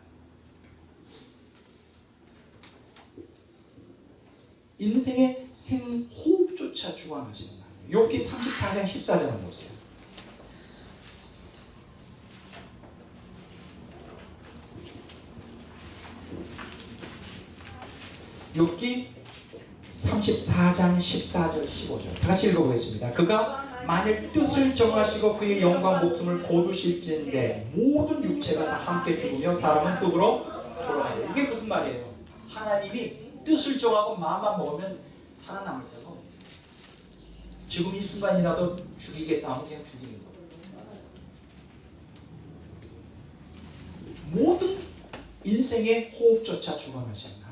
인생의 생호흡조차 주관하시는 하나님. 욥기 34장 14절을 보세요. 욥기 34장 14절 15절 다 같이 읽어보겠습니다. 그가 만일 뜻을 정하시고 그의 영과 목숨을 거두실진데 모든 육체가 다 함께 죽으며 사람은 흙으로 돌아가요. 이게 무슨 말이에요? 하나님이 뜻을 정하고 마음만 먹으면 살아남을 자가 없어요. 지금 이 순간이라도 죽이겠다 하면 그냥 죽이는 거예요. 모든 인생의 호흡조차 주관하시는 하나님.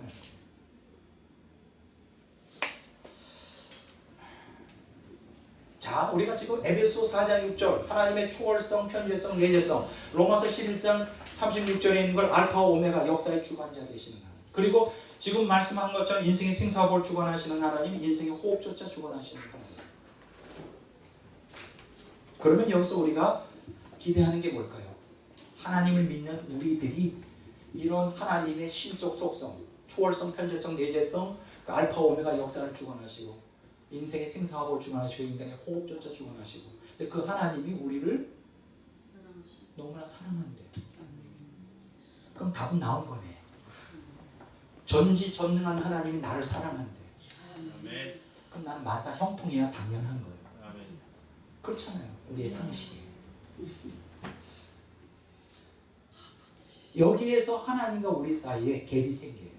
자, 우리가 지금 에베소 4장 6절 하나님의 초월성, 편재성, 내재성, 로마서 11장 36절에 있는 걸 알파와 오메가 역사의 주관자 되시는 하나님. 그리고 지금 말씀한 것처럼 인생의 생사복을 주관하시는 하나님, 인생의 호흡조차 주관하시는 하나님. 그러면 여기서 우리가 기대하는 게 뭘까요? 하나님을 믿는 우리들이 이런 하나님의 신적 속성, 초월성, 편재성, 내재성, 그 알파 오메가 역사를 주관하시고 인생의 생사복을 주관하시고 인간의 호흡조차 주관하시고, 근데 그 하나님이 우리를 너무나 사랑한대. 그럼 답은 나온 거네. 전지전능한 하나님이 나를 사랑한대. 그럼 나는 맞아, 형통해야 당연한 거예요. 그렇잖아요. 우리의 상식에. 여기에서 하나님과 우리 사이에 갭이 생겨요.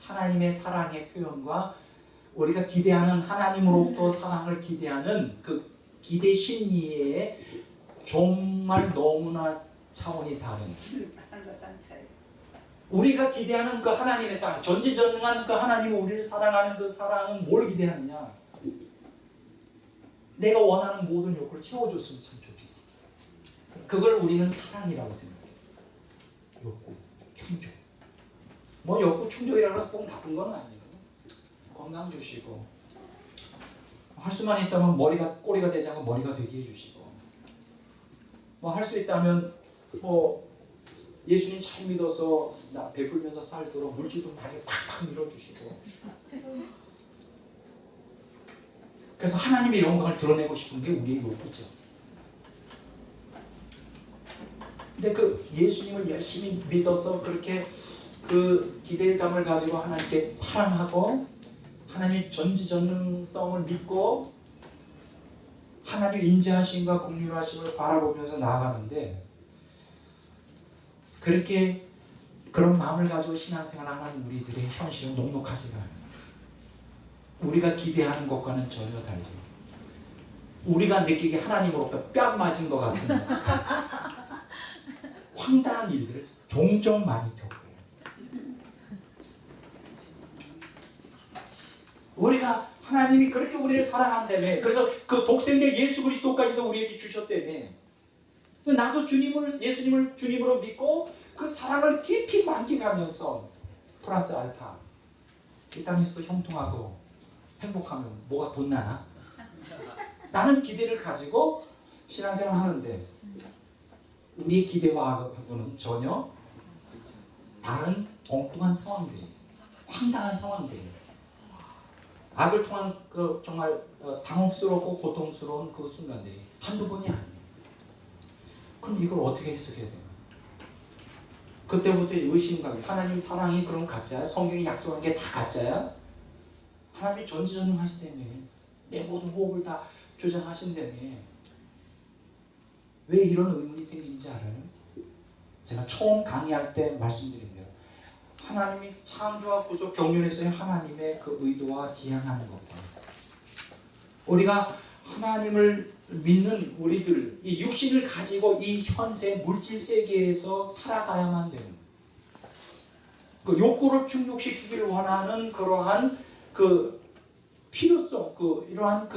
하나님의 사랑의 표현과 우리가 기대하는 하나님으로부터 사랑을 기대하는 그 기대 심리에 정말 너무나 차원이 다른, 우리가 기대하는 그 하나님의 사랑, 전지전능한 그 하나님이 우리를 사랑하는 그 사랑은 뭘 기대하느냐? 내가 원하는 모든 욕구를 채워줬으면 참 좋겠어. 그걸 우리는 사랑이라고 생각해요. 욕구, 충족. 뭐 욕구, 충족이라고 해서 꼭 나쁜 건 아니에요. 건강 주시고, 할 수만 있다면 꼬리가 되지 않고 머리가 되게 해주시고, 뭐 할 수 있다면 뭐 예수님 잘 믿어서 나 베풀면서 살도록 물질도 많이 팍팍 밀어주시고, 그래서 하나님의 영광을 드러내고 싶은 게 우리의 욕구죠. 근데 그 예수님을 열심히 믿어서 그렇게 그 기대감을 가지고 하나님께 사랑하고 하나님의 전지전능성을 믿고 하나님의 인자하심과 긍휼하심을 바라보면서 나아가는데, 그렇게 그런 마음을 가지고 신앙생활을 하는 우리들의 현실은 녹록하지가 않아요. 우리가 기대하는 것과는 전혀 다르죠. 우리가 느끼기에 하나님으로부터 뺨 맞은 것 같은 황당한 일들을 종종 많이 겪어요. 우리가 하나님이 그렇게 우리를 사랑한다며, 그래서 그 독생자 예수 그리스도까지도 우리에게 주셨다며, 나도 예수님을 주님으로 믿고 그 사랑을 깊이 만끽하면서 플러스 알파 이 땅에서도 형통하고 행복하면 뭐가 돈 나나? 나는 기대를 가지고 신앙생활 하는데 우리의 기대와는 전혀 다른 엉뚱한 상황들이, 황당한 상황들이, 악을 통한 그 정말 당혹스럽고 고통스러운 그 순간들이 한두 번이 아니에요. 그럼 이걸 어떻게 해석해야 되나? 그때부터 의심감이, 하나님 사랑이 그럼 가짜야? 성경이 약속한 게 다 가짜야? 하나님이 전지전능하시다며, 내 모든 호흡을 다 조정하신다며, 왜 이런 의문이 생기는지 알아요? 제가 처음 강의할 때 말씀드린 대로 하나님이 창조와 구속 경륜에서의 하나님의 그 의도와 지향하는 것과 우리가 하나님을 믿는 우리들, 이 육신을 가지고 이 현세 물질 세계에서 살아가야만 되는, 그 욕구를 충족시키기를 원하는 그러한 그 필요성, 이러한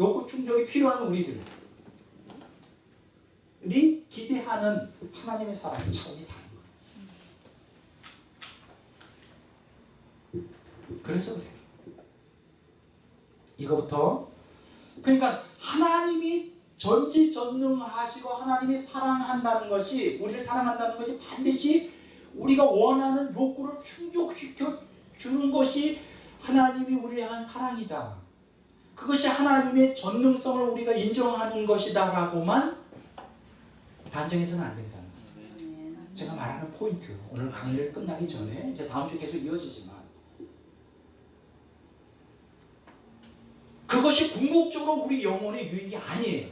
욕구 충족이 필요한 우리들이 기대하는 하나님의 사랑이 차원이 다른 거예요. 그래서 그래요. 이거부터, 그러니까 하나님이 전지전능하시고 하나님이 사랑한다는 것이, 우리를 사랑한다는 것이 반드시 우리가 원하는 욕구를 충족시켜 주는 것이 하나님이 우리를 향한 사랑이다. 그것이 하나님의 전능성을 우리가 인정하는 것이다 라고만 단정해서는 안 된다는 거예요. 제가 말하는 포인트, 오늘 강의를 끝나기 전에 이제 다음 주 계속 이어지지만 그것이 궁극적으로 우리 영혼의 유익이 아니에요.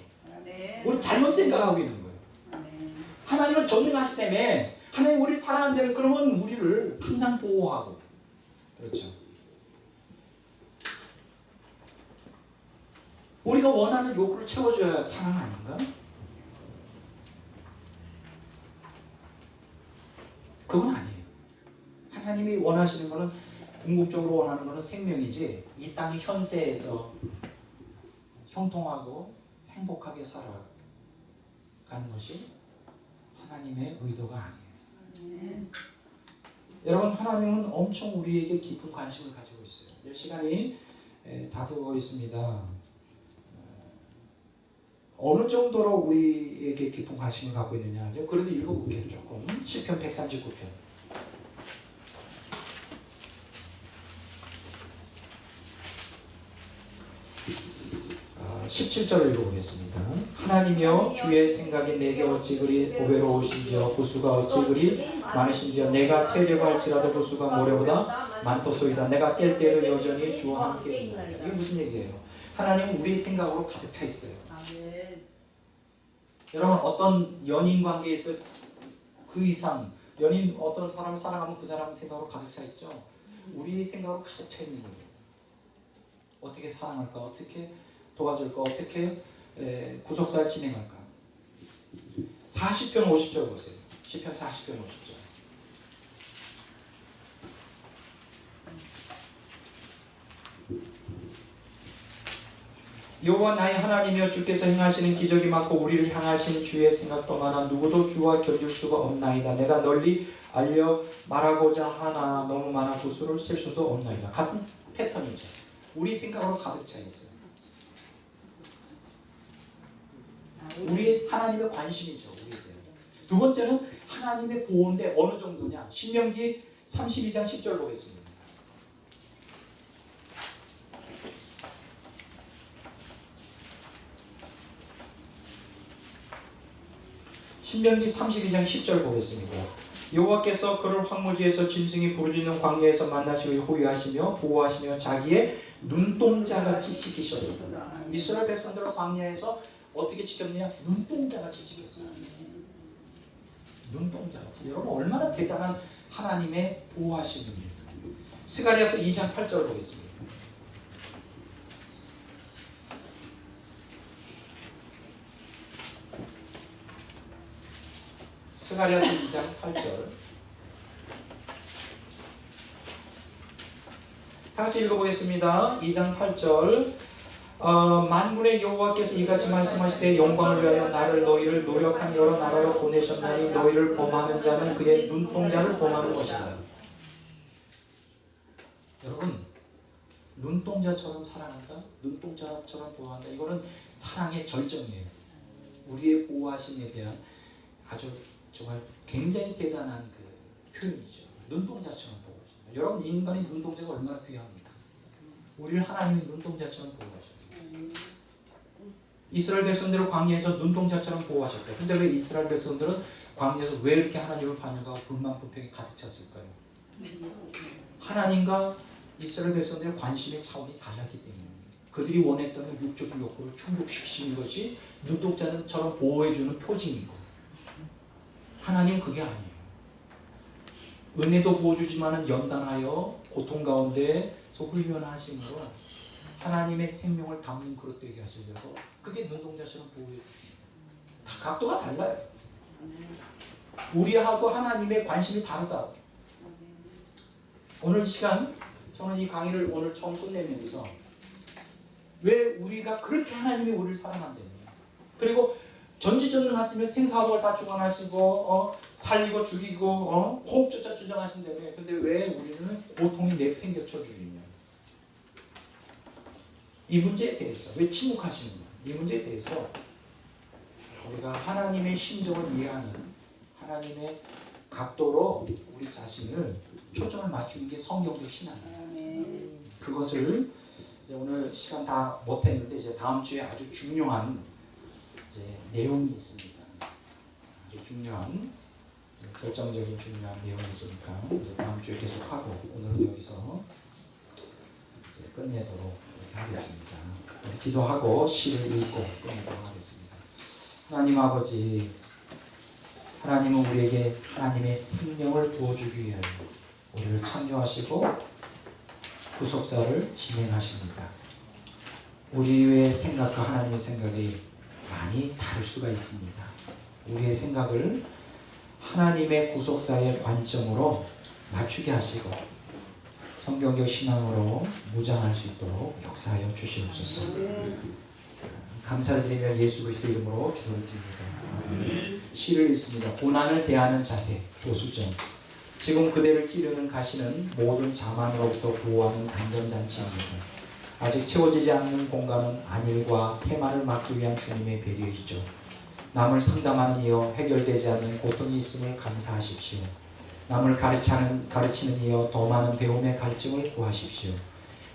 우리 잘못 생각하고 있는 거예요. 하나님은 전능하시기 때문에 하나님 우리를 사랑한다면 그러면 우리를 항상 보호하고 그렇죠. 우리가 원하는 욕구를 채워줘야 사랑 아닌가? 그건 아니에요. 하나님이 원하시는 것은 궁극적으로 원하는 것은 생명이지 이 땅 현세에서 형통하고 행복하게 살아가는 것이 하나님의 의도가 아니에요. 여러분 하나님은 엄청 우리에게 깊은 관심을 가지고 있어요. 시간이 다 되고 있습니다. 어느 정도로 우리에게 깊은 관심을 갖고 있느냐. 그래도 읽어볼게요. 조금. 시편 139편. 17절을 읽어보겠습니다. 하나님이여 주의 생각이 내게 어찌 그리 보배로우신지요 구수가 어찌 그리 많으신지요 내가 세려고 할지라도 구수가 모래보다 많도소이다. 내가 깰 때로 여전히 주와 함께 있나이다. 이게 무슨 얘기예요? 하나님은 우리 생각으로 가득 차 있어요. 여러분 어떤 연인 관계에서 그 이상 연인 어떤 사람을 사랑하면 그 사람 생각으로 가득 차 있죠. 우리 생각으로 가득 차 있는 거예요. 어떻게 사랑할까? 어떻게 도와줄까? 어떻게 구속사를 진행할까? 40편 50절 보세요. 시편 40편 50절. 여호와 나의 하나님이여 주께서 행하시는 기적이 많고 우리를 향하신 주의 생각도 많아 누구도 주와 견줄 수가 없나이다. 내가 널리 알려 말하고자 하나 너무 많아 구수를 셀 수도 없나이다. 같은 패턴이죠. 우리 생각으로 가득 차 있어요. 우리 하나님의 관심이죠. 우리에 대한. 두 번째는 하나님의 보호인데 어느 정도냐. 신명기 32장 10절 보겠습니다. 신명기 32장 10절 보겠습니다. 여호와께서 그를 황무지에서 짐승이 부르짖는 광야에서 만나시고 호위하시며 보호하시며 자기의 눈동자같이 지키셨다. 이스라엘 백성들을 광야에서 어떻게 지켰느냐? 눈동자같이 지켰어요. 눈동자같이. 여러분 얼마나 대단한 하나님의 보호하심입니까? 스가랴서 2장 8절 보겠습니다. 스가랴서 2장 8절. 다 같이 읽어보겠습니다. 2장 8절. 만군의 여호와께서 이같이 말씀하시되 영광을 위하여 나를 너희를 노력한 여러 나라로 보내셨나니 너희를 범하는 자는 그의 눈동자를 범하는 것이다. 여러분 눈동자처럼 사랑한다? 눈동자처럼 보호한다? 이거는 사랑의 절정이에요. 우리의 보호하심에 대한 아주 정말 굉장히 대단한 그 표현이죠. 눈동자처럼 보호하신다. 여러분 인간의 눈동자가 얼마나 귀합니까? 우리를 하나님의 눈동자처럼 보호하셨다. 이스라엘 백성들을 광야에서 눈동자처럼 보호하셨다. 근데 왜 이스라엘 백성들은 광야에서 왜 이렇게 하나님을 반역하고 불만 불평이 가득 찼을까요? 하나님과 이스라엘 백성들의 관심의 차원이 달랐기 때문입니다. 그들이 원했던 육적인 욕구를 충족시키는 것이 눈동자처럼 보호해주는 표징이고 하나님은 그게 아니에요. 은혜도 부어주지만 연단하여 고통 가운데서 훈련하심으로 하나님의 생명을 담는 그릇 되게 하시려고 그게 눈동자처럼 보호해 주십니다. 다 각도가 달라요. 우리하고 하나님의 관심이 다르다. 오늘 시간 저는 이 강의를 오늘 처음 끝내면서 왜 우리가 그렇게 하나님이 우리를 사랑한다며. 그리고 전지전능하시며 생사화복을 다 주관하시고 살리고 죽이고 호흡조차 주장하신다며. 근데 왜 우리는 고통이 내팽개쳐 주시냐. 이 문제에 대해서 왜 침묵하시는가? 이 문제에 대해서 우리가 하나님의 심정을 이해하는 하나님의 각도로 우리 자신을 초점을 맞추는 게 성경적 신앙이에요. 아멘. 그것을 이제 오늘 시간 다 못했는데 이제 다음 주에 아주 중요한 이제 내용이 있습니다. 아주 중요한 결정적인 중요한 내용이 있으니까 이제 다음 주에 계속하고 오늘은 여기서 이제 끝내도록 이렇게 하겠습니다. 우리 기도하고 시를 읽고 끝내도록 하겠습니다. 하나님 아버지, 하나님은 우리에게 하나님의 생명을 부어주기 위하여 우리를 창조하시고 구속사를 진행하십니다. 우리의 생각과 하나님의 생각이 많이 다를 수가 있습니다. 우리의 생각을 하나님의 구속사의 관점으로 맞추게 하시고 성경적 신앙으로 무장할 수 있도록 역사하여 주시옵소서. 감사를 드리며 예수 그리스도 이름으로 기도를 드립니다. 시를 읽습니다. 고난을 대하는 자세, 조수정. 지금 그대를 찌르는 가시는 모든 자만으로부터 보호하는 단전장치입니다. 아직 채워지지 않는 공간은 안일과 테마를 막기 위한 주님의 배려이죠. 남을 상담하는 이여 해결되지 않는 고통이 있음을 감사하십시오. 남을 가르치는 이여 더 많은 배움의 갈증을 구하십시오.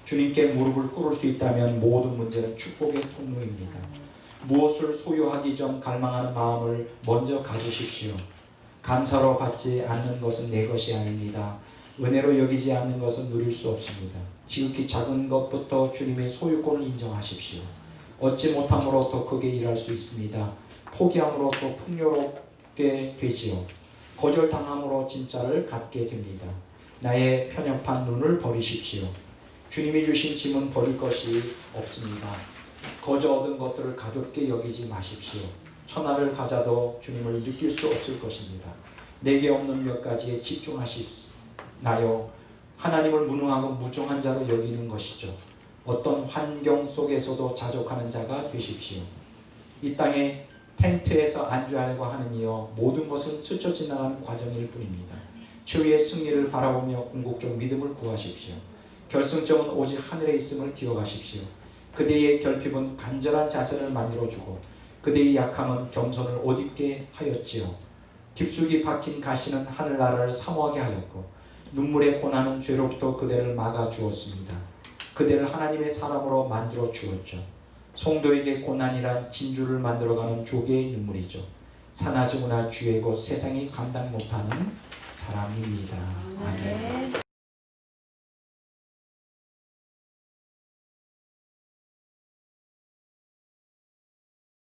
주님께 무릎을 꿇을 수 있다면 모든 문제는 축복의 통로입니다. 무엇을 소유하기 전 갈망하는 마음을 먼저 가주십시오. 감사로 받지 않는 것은 내 것이 아닙니다. 은혜로 여기지 않는 것은 누릴 수 없습니다. 지극히 작은 것부터 주님의 소유권을 인정하십시오. 얻지 못함으로 더 크게 일할 수 있습니다. 포기함으로 더 풍요롭게 되지요. 거절당함으로 진짜를 갖게 됩니다. 나의 편협한 눈을 버리십시오. 주님이 주신 짐은 버릴 것이 없습니다. 거저 얻은 것들을 가볍게 여기지 마십시오. 천하를 가져도 주님을 느낄 수 없을 것입니다. 내게 없는 몇 가지에 집중하시나요? 하나님을 무능하고 무종한 자로 여기는 것이죠. 어떤 환경 속에서도 자족하는 자가 되십시오. 이 땅에 텐트에서 안주하려고 하는 이여 모든 것은 스쳐 지나가는 과정일 뿐입니다. 주의 승리를 바라보며 궁극적 믿음을 구하십시오. 결승점은 오직 하늘에 있음을 기억하십시오. 그대의 결핍은 간절한 자세를 만들어주고 그대의 약함은 겸손을 옷 입게 하였지요. 깊숙이 박힌 가시는 하늘나라를 사모하게 하였고 눈물의 고난은 죄로부터 그대를 막아주었습니다. 그대를 하나님의 사람으로 만들어 주었죠. 성도에게 고난이란 진주를 만들어가는 조개의 눈물이죠. 사나지구나 주의 곧 세상이 감당 못하는 사람입니다. 아멘.